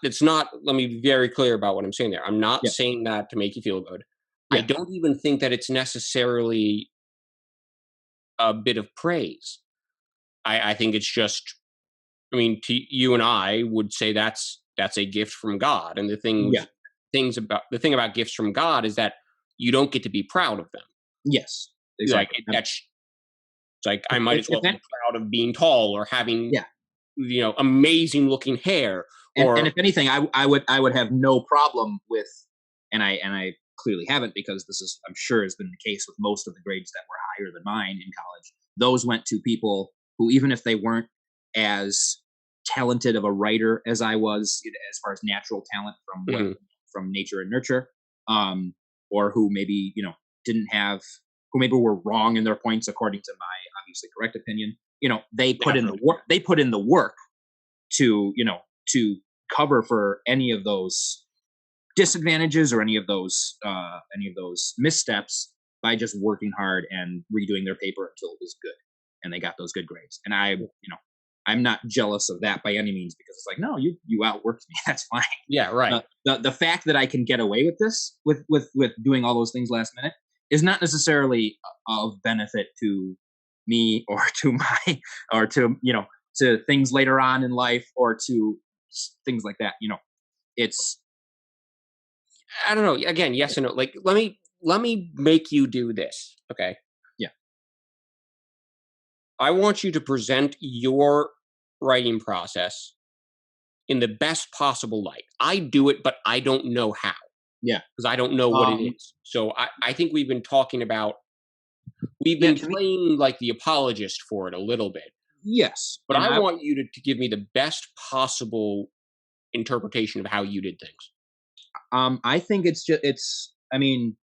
it's not, let me be very clear about what I'm saying there. I'm not Yeah. saying that to make you feel good. I Yeah. don't even think that it's necessarily a bit of praise. I think it's just, I mean, to you and I would say that's a gift from God. And Yeah. the thing about gifts from God is that you don't get to be proud of them. Yes. Like Exactly. it's like I might as well be proud of being tall or having, Yeah. amazing looking hair. And Or if anything, I would have no problem with, and I clearly haven't, because this is, I'm sure, has been the case with most of the grades that were higher than mine in college. Those went to people who, even if they weren't as talented of a writer as I was, as far as natural talent Mhm. from nature and nurture, or who maybe didn't have, who maybe were wrong in their points according to my obviously correct opinion. They put in the Definitely. work. They put in the work to to cover for any of those disadvantages or any of those missteps by just working hard and redoing their paper until it was good and they got those good grades. And I'm not jealous of that by any means, because it's like, no, you outworked me. That's fine. Yeah, right. The fact that I can get away with this, with doing all those things last minute, is not necessarily of benefit to me, or to my, or to things later on in life, or to things like that. It's I don't know. Again, yes and no. Like, let me make you do this. Okay. Yeah. I want you to present your writing process in the best possible light. I do it, but I don't know how, Yeah. because I don't know what it Um, is. So I think we've been talking about, we've yeah, been to me, playing like the apologist for it a little bit, yes. but And I want you to give me the best possible interpretation of how you did things. I think I mean,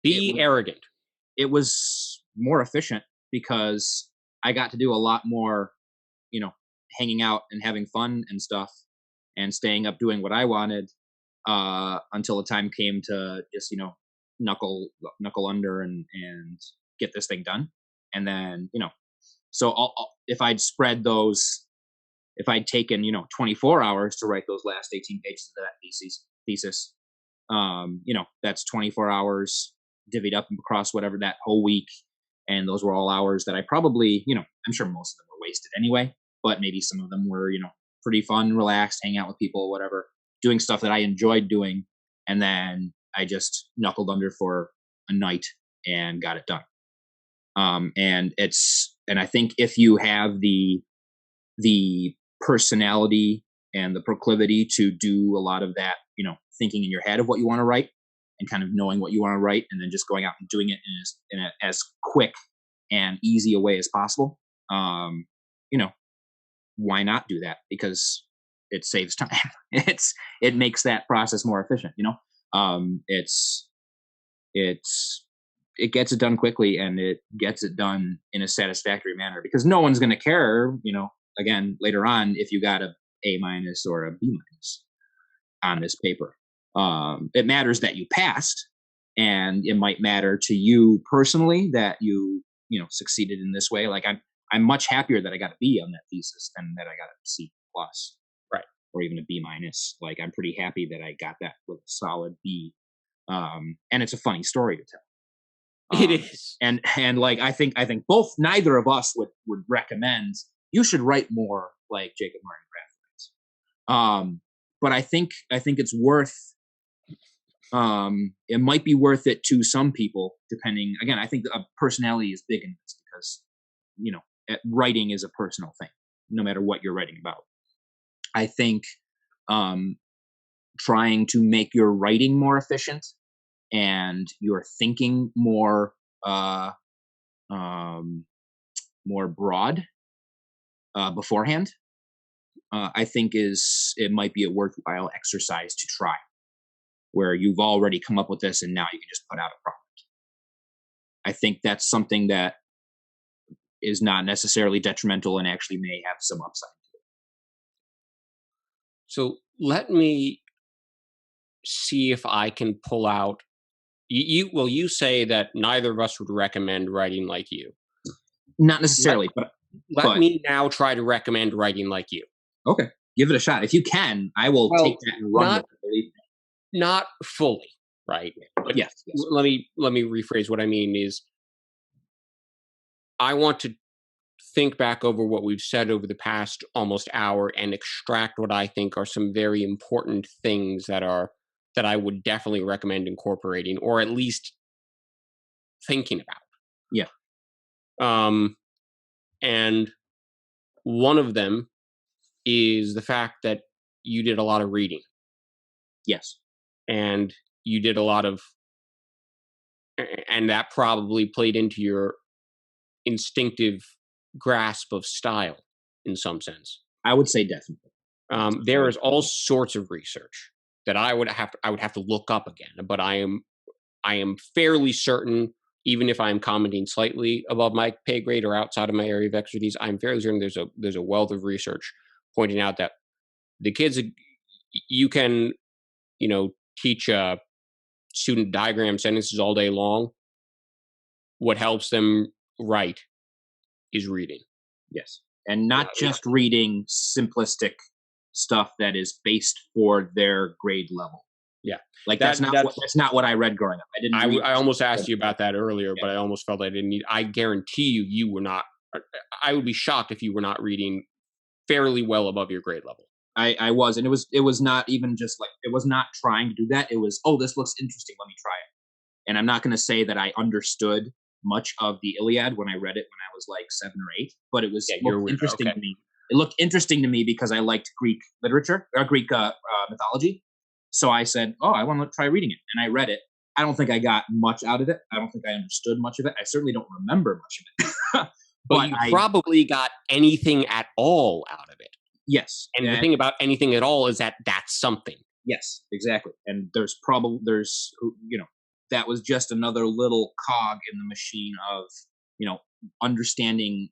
it Be was arrogant. it was more efficient because I got to do a lot more, you know, hanging out and having fun and stuff, and staying up doing what I wanted, until the time came to just, knuckle under and get this thing done. And then, so if I'd spread those, if I'd taken 24 hours to write those last 18 pages of that thesis, that's 24 hours divvied up across whatever that whole week. And those were all hours that I probably, I'm sure most of them were wasted anyway, but maybe some of them were, pretty fun, relaxed, hang out with people, whatever, doing stuff that I enjoyed doing. And then I just knuckled under for a night and got it done. And I think if you have the personality and the proclivity to do a lot of that, thinking in your head of what you want to write, and kind of knowing what you want to write, and then just going out and doing it in a as quick and easy a way as possible. You know, why not do that? Because it saves time. It makes that process more efficient. It's it gets it done quickly, and it gets it done in a satisfactory manner, because no one's going to care, again, later on, if you got A minus or a B minus on this paper. It matters that you passed, and it might matter to you personally that you succeeded in this way. Like I'm much happier that I got a B on that thesis than that I got a C plus, Right. or even a B minus. Like, I'm pretty happy that I got that with a solid B. And it's a funny story to tell. It is. And like, I think both, neither of us would recommend you should write more like Jakob Martin Kraft. But I think it's worth, it might be worth it to some people, depending. Again, I think personality is big in this, because writing is a personal thing, no matter what you're writing about. I think trying to make your writing more efficient and your thinking more more broad beforehand, I think it might be a worthwhile exercise to try, where you've already come up with this and now you can just put out a product. I think that's something that is not necessarily detrimental, and actually may have some upside. So let me see if I can pull out. You say that neither of us would recommend writing like you. Not Let, necessarily, let but me now try to recommend writing like you. okay. Give it a shot if you can. I will Well, take that and run with it. Believe me. not fully, right? But Yes. let me rephrase. What I mean is, I want to think back over what we've said over the past almost hour and extract what I think are some very important things that I would definitely recommend incorporating, or at least thinking about. Yeah. And one of them is the fact that you did a lot of reading. Yes. And you did a lot of, and that probably played into your instinctive grasp of style in some sense. I would say definitely. There is all sorts of research that I would have to look up again, but I am fairly certain, even if I'm commenting slightly above my pay grade or outside of my area of expertise, I'm fairly certain there's a wealth of research pointing out that the kids, you can, teach a student diagram sentences all day long. What helps them write is reading. Yes. And not just reading simplistic stuff that is based for their grade level. Yeah. Like that's not what I read growing up. I didn't. I almost asked you about that earlier, but I almost felt I didn't need. I guarantee you were not. I would be shocked if you were not reading fairly well above your grade level. I was, and it was not even just like, it was not trying to do that. It was, oh, this looks interesting, let me try it. And I'm not going to say that I understood much of the Iliad when I read it when I was like 7 or 8, but it was interesting to me. It looked interesting to me because I liked Greek literature or Greek mythology. So I said, oh, I want to try reading it. And I read it. I don't think I got much out of it. I don't think I understood much of it. I certainly don't remember much of it. But you probably got anything at all out of it. Yes. And the thing about anything at all is that that's something. Yes, exactly. And there's that was just another little cog in the machine of, understanding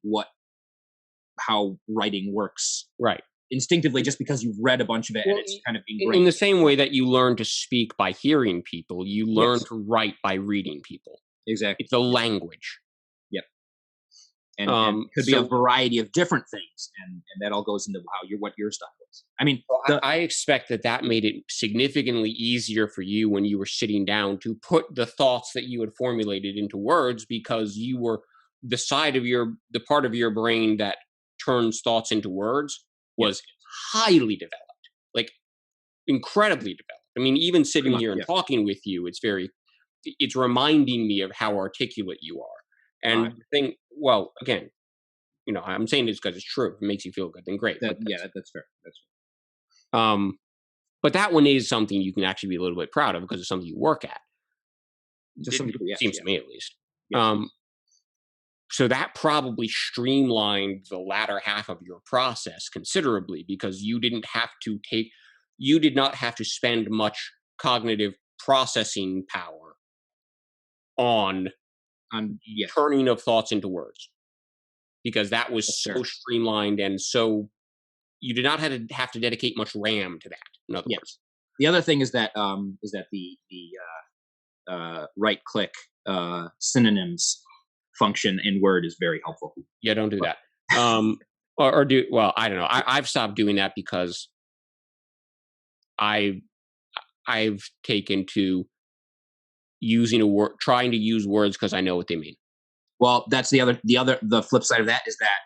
how writing works. Right. Instinctively, just because you've read a bunch of it and it's kind of ingrained. In the same way that you learn to speak by hearing people, you learn to write by reading people. Exactly. It's a language. Yep. And it could be a variety of different things, and that all goes into what your style is. I mean, I expect that made it significantly easier for you when you were sitting down to put the thoughts that you had formulated into words, because you were the part of your brain that turns thoughts into words was highly developed, like incredibly developed. I mean, even sitting here and talking with you, it's reminding me of how articulate you are. And again, I'm saying this because it's true. If it makes you feel good, then great. That's fair. That's fair. But that one is something you can actually be a little bit proud of because it's something you work at. Seems to me, at least. Yes. So that probably streamlined the latter half of your process considerably, because you did not have to spend much cognitive processing power on turning of thoughts into words, because that was streamlined, and so you did not have to dedicate much RAM to that. In other words, the other thing is that the right click synonyms function in Word is very helpful. Yeah, don't do that. Or do I don't know. I've stopped doing that because I've taken to using a word, trying to use words because I know what they mean. Well, that's the flip side of that is that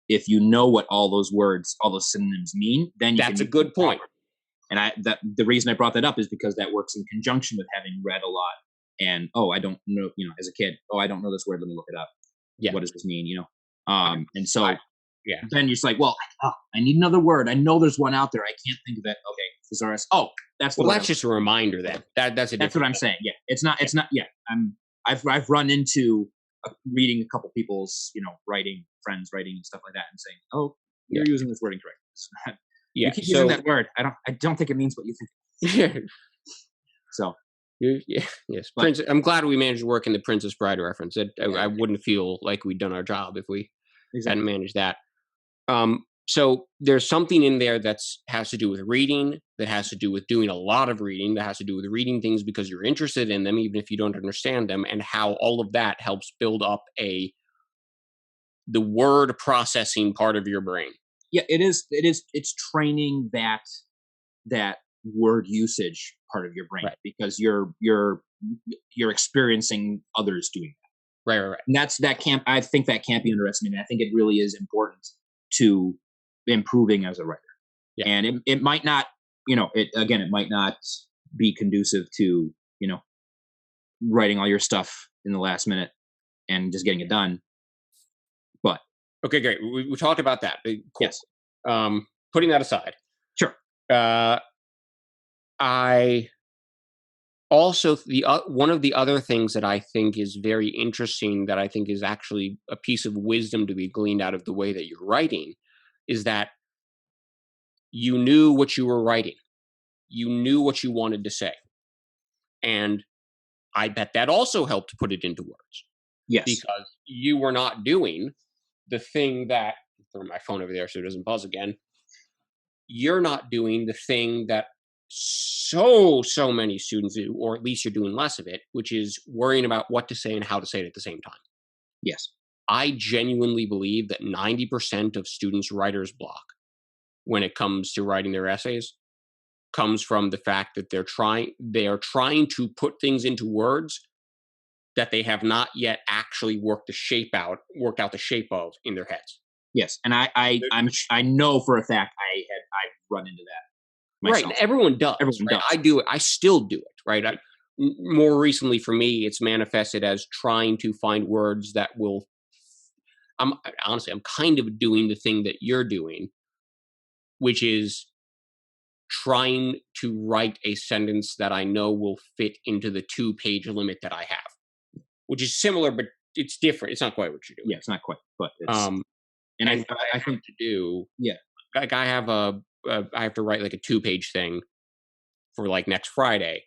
if you know what all those words, all those synonyms mean, then that's a good point. And the reason I brought that up is because that works in conjunction with having read a lot. And I don't know, as a kid, I don't know this word. Let me look it up. Yeah. What does this mean? And so then you're just like, well, I need another word. I know there's one out there. I can't think of it. Okay. Thesaurus. Oh, that's that's just a reminder then. That's what I'm saying. Yeah. It's not. Yeah. I've run into reading a couple people's, friends writing and stuff like that, and saying, oh, you're using this wording correctly. You keep using that word. I don't think it means what you think. So. Yes, Prince. I'm glad we managed to work in the Princess Bride reference. I wouldn't feel like we'd done our job if we hadn't managed that. So there's something in there that has to do with reading, that has to do with doing a lot of reading, that has to do with reading things because you're interested in them, even if you don't understand them, and how all of that helps build up the word processing part of your brain. Yeah, it's training that word usage part of your brain, Right. because you're experiencing others doing that. Right. Right. Right. And I think that can't be underestimated. I think it really is important to improving as a writer. Yeah. And it might not, it might not be conducive to, writing all your stuff in the last minute and just getting it done. But Okay. Great. We talked about that. Cool. yes, Putting that aside, sure. uh, I also one of the other things that I think is very interesting, that I think is actually a piece of wisdom to be gleaned out of the way that you're writing, is that you knew what you were writing. You knew what you wanted to say. And I bet that also helped put it into words, Yes. because you were not doing the thing that, throw my phone over there so it doesn't buzz again. You're not doing the thing that so many students do, or at least you're doing less of it, which is worrying about what to say and how to say it at the same time. Yes. I genuinely believe that 90% of students' writer's block when it comes to writing their essays comes from the fact that they are trying to put things into words that they have not yet actually worked out the shape of in their heads. Yes. And I know for a fact I've run into that Right, and myself. everyone does. Everyone Right? does. I do it. I still do it. Right. More recently, for me, it's manifested as trying to find words that will. I'm kind of doing the thing that you're doing, which is trying to write a sentence that I know will fit into the 2-page limit that I have, which is similar, but it's different. It's not quite what you're doing. Yeah, it's not quite, but it's Um, and and what I I have think to do, yeah. like I have to write like a 2-page thing for like next Friday,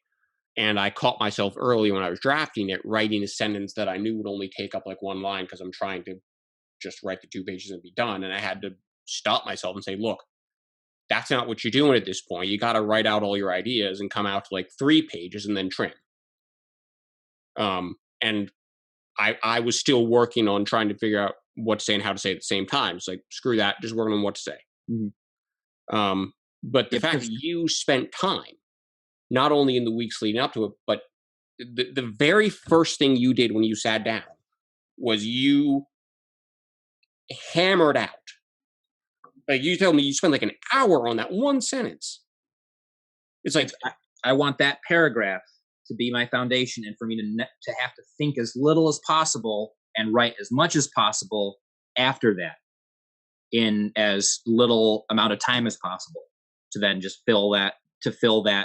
and I caught myself early when I was drafting it, writing a sentence that I knew would only take up like one line, because I'm trying to just write the 2 pages and be done. And I had to stop myself and say, look, that's not what you're doing at this point. You got to write out all your ideas and come out to like 3 pages and then trim. And I was still working on trying to figure out what to say and how to say it at the same time. It's like, screw that, just working on what to say. But the Yeah, fact that you spent time, not only in the weeks leading up to it, but the very first thing you did when you sat down was you hammered out. Like, you tell me you spent like an hour on that one sentence. It's like, I want that paragraph to be my foundation, and for me to have to think as little as possible and write as much as possible after that in as little amount of time as possible, to then just fill that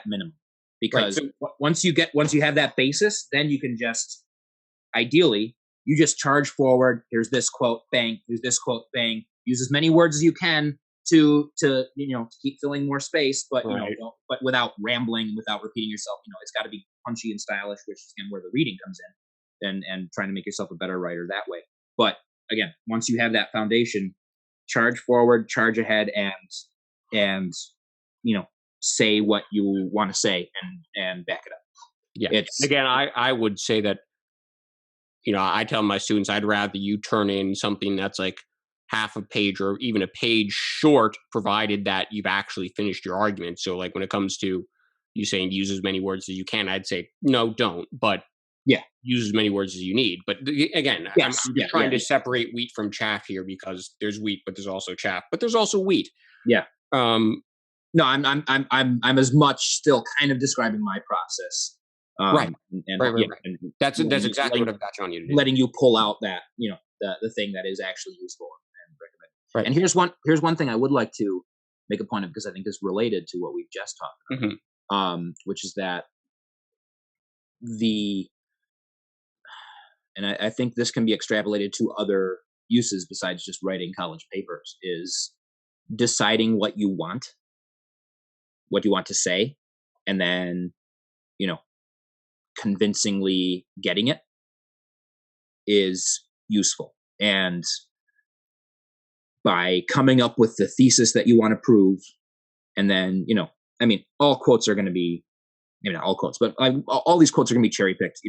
minimum. Because right, so, once you have that basis, then you can just, ideally, you just charge forward. Here's this quote, bang. Here's this quote, bang. Use as many words as you can to keep filling more space, but right. but without rambling, without repeating yourself. It's got to be punchy and stylish, which is again where the reading comes in, and trying to make yourself a better writer that way. But again, once you have that foundation, charge forward, charge ahead, and say what you want to say, and back it up. Yeah. Again, I would say that, I tell my students I'd rather you turn in something that's like half a page or even a page short, provided that you've actually finished your argument. So like when it comes to you saying use as many words as you can, I'd say no, don't. But yeah, use as many words as you need. But again, yes, I'm just trying to separate wheat from chaff here, because there's wheat, but there's also chaff, but there's also wheat. Yeah. No, I'm as much still kind of describing my process. Right. And right. yeah, And that's exactly what I've got you on you to do. Letting you pull out that, the thing that is actually useful and recommend. Right. And here's one thing I would like to make a point of, because I think is related to what we've just talked about, which is that and I think this can be extrapolated to other uses besides just writing college papers, is deciding what you want to say, and then, convincingly getting it is useful. And by coming up with the thesis that you want to prove, and then, all quotes are going to be, maybe not all quotes, but all these quotes are going to be cherry picked.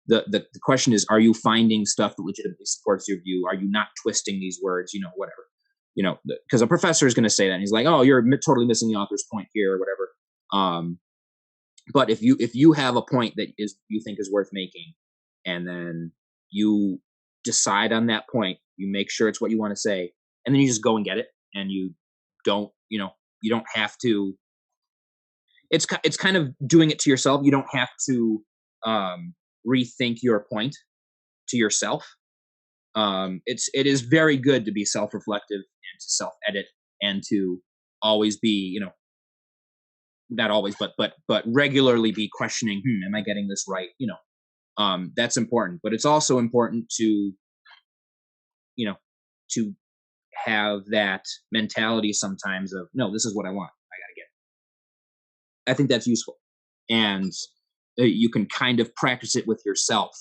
The question is, are you finding stuff that legitimately supports your view? Are you not twisting these words? Whatever. because a professor is going to say that, and he's like, oh, you're totally missing the author's point here or whatever. But if you have a point that you think is worth making, and then you decide on that point, you make sure it's what you want to say, and then you just go and get it, and you don't have to. It's kind of doing it to yourself. You don't have to rethink your point to yourself. It is very good to be self-reflective and to self-edit and to always be, not always, but regularly be questioning, am I getting this right? That's important, but it's also important to, to have that mentality sometimes of, no, this is what I want. I got to get it. I think that's useful. And you can kind of practice it with yourself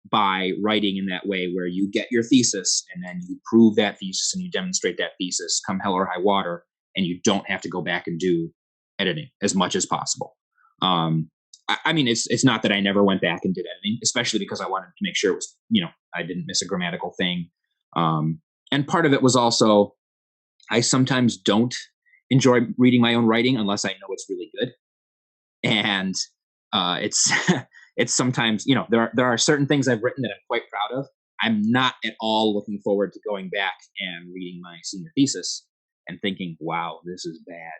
by writing in that way, where you get your thesis and then you prove that thesis and you demonstrate that thesis come hell or high water, and you don't have to go back and do editing as much as possible. I mean, it's not that I never went back and did editing, especially because I wanted to make sure it was, I didn't miss a grammatical thing. And part of it was also, I sometimes don't enjoy reading my own writing unless I know it's really good. And it's it's sometimes, there are certain things I've written that I'm quite proud of. I'm not at all looking forward to going back and reading my senior thesis and thinking, wow, this is bad.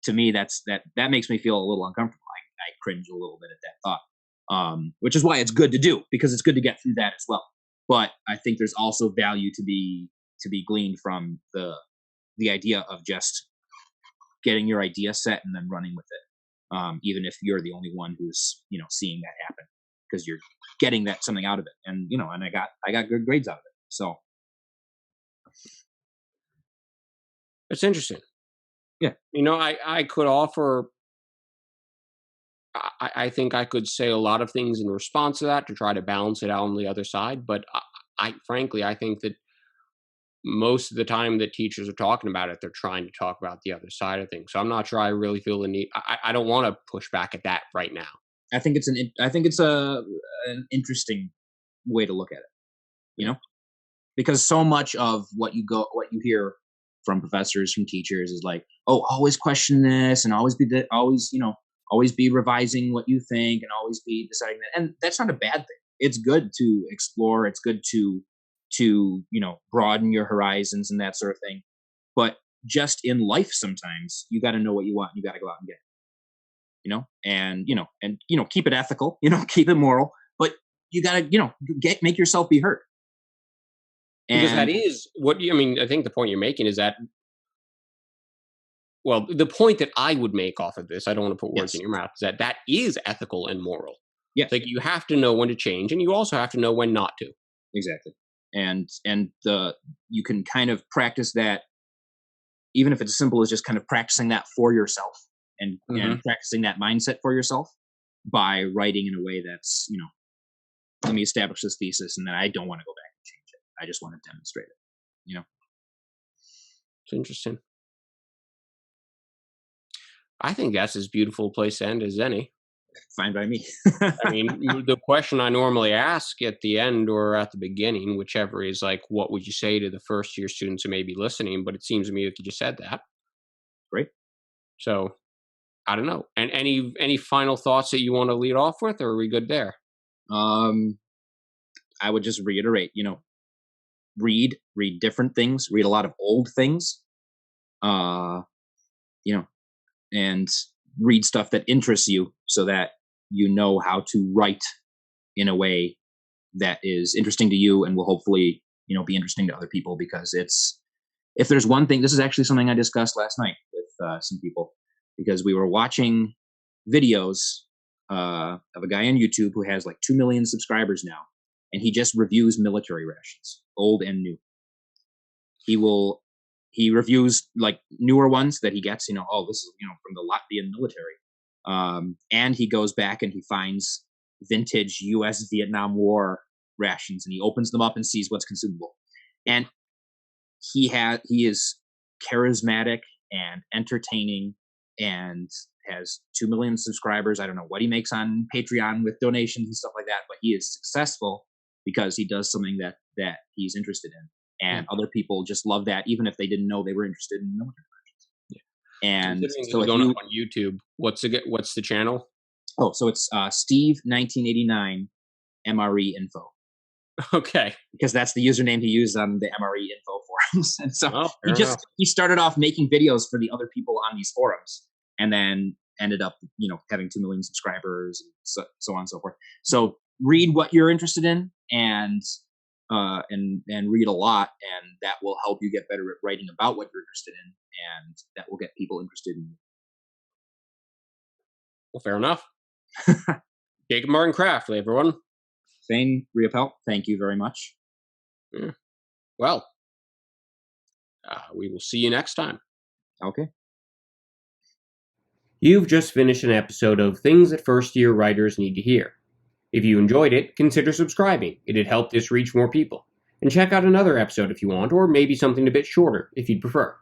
To me, that makes me feel a little uncomfortable. I cringe a little bit at that thought, which is why it's good to do, because it's good to get through that as well. But I think there's also value to be gleaned from the idea of just getting your idea set and then running with it, even if you're the only one who's seeing that happen, because you're getting something out of it. And and I got good grades out of it. So it's interesting. Yeah. I could offer. I think I could say a lot of things in response to that to try to balance it out on the other side. But frankly, I think that most of the time that teachers are talking about it, they're trying to talk about the other side of things. So I'm not sure I really feel the need. I don't want to push back at that right now. I think it's an interesting way to look at it, because so much of what you hear from professors, from teachers, is like, oh, always question this, and always be revising what you think, and always be deciding that. And that's not a bad thing. It's good to explore. It's good to broaden your horizons and that sort of thing. But just in life, sometimes you got to know what you want, and you got to go out and get it. And keep it ethical. Keep it moral. But you got to make yourself be heard. Because that is what I think the point you're making is that, well, the point that I would make off of this, I don't want to put words in your mouth, is that is ethical and moral. Yes. Like, you have to know when to change, and you also have to know when not to. Exactly. And you can kind of practice that, even if it's as simple as just kind of practicing that for yourself, and practicing that mindset for yourself by writing in a way that's, let me establish this thesis, and then I don't want to go back and change it. I just want to demonstrate it. It's interesting. I think that's as beautiful a place to end as any. Fine by me. I mean, the question I normally ask at the end or at the beginning, whichever, is like, what would you say to the first year students who may be listening? But it seems to me that you just said that. Great. So I don't know. And any final thoughts that you want to lead off with, or are we good there? I would just reiterate, read different things, read a lot of old things, and read stuff that interests you, so that you know how to write in a way that is interesting to you and will hopefully, be interesting to other people. Because if there's one thing, this is actually something I discussed last night with some people, because we were watching videos of a guy on YouTube who has like 2 million subscribers now, and he just reviews military rations, old and new. He reviews like newer ones that he gets, oh, this is, from the Latvian military. And he goes back and he finds vintage US Vietnam War rations, and he opens them up and sees what's consumable. And he is charismatic and entertaining and has 2 million subscribers. I don't know what he makes on Patreon with donations and stuff like that, but he is successful because he does something that he's interested in. and other people just love that, even if they didn't know they were interested in military versions. And Considering so it's if going you, up on YouTube, what's the channel? so it's Steve 1989 MRE info, Okay. because that's the username he used on the MRE info forums. And so Oh, fair enough. he started off making videos for the other people on these forums, and then ended up, having 2 million subscribers, and so on and so forth. So read what you're interested in, and read a lot, and that will help you get better at writing about what you're interested in, and that will get people interested in Well, fair enough. Jakob Martin Kraft, everyone. Thane Riopel, thank you very much. Yeah. Well, we will see you next time. Okay. You've just finished an episode of Things That First-Year Writers Need to Hear. If you enjoyed it, consider subscribing. It'd help this reach more people. And check out another episode if you want, or maybe something a bit shorter if you'd prefer.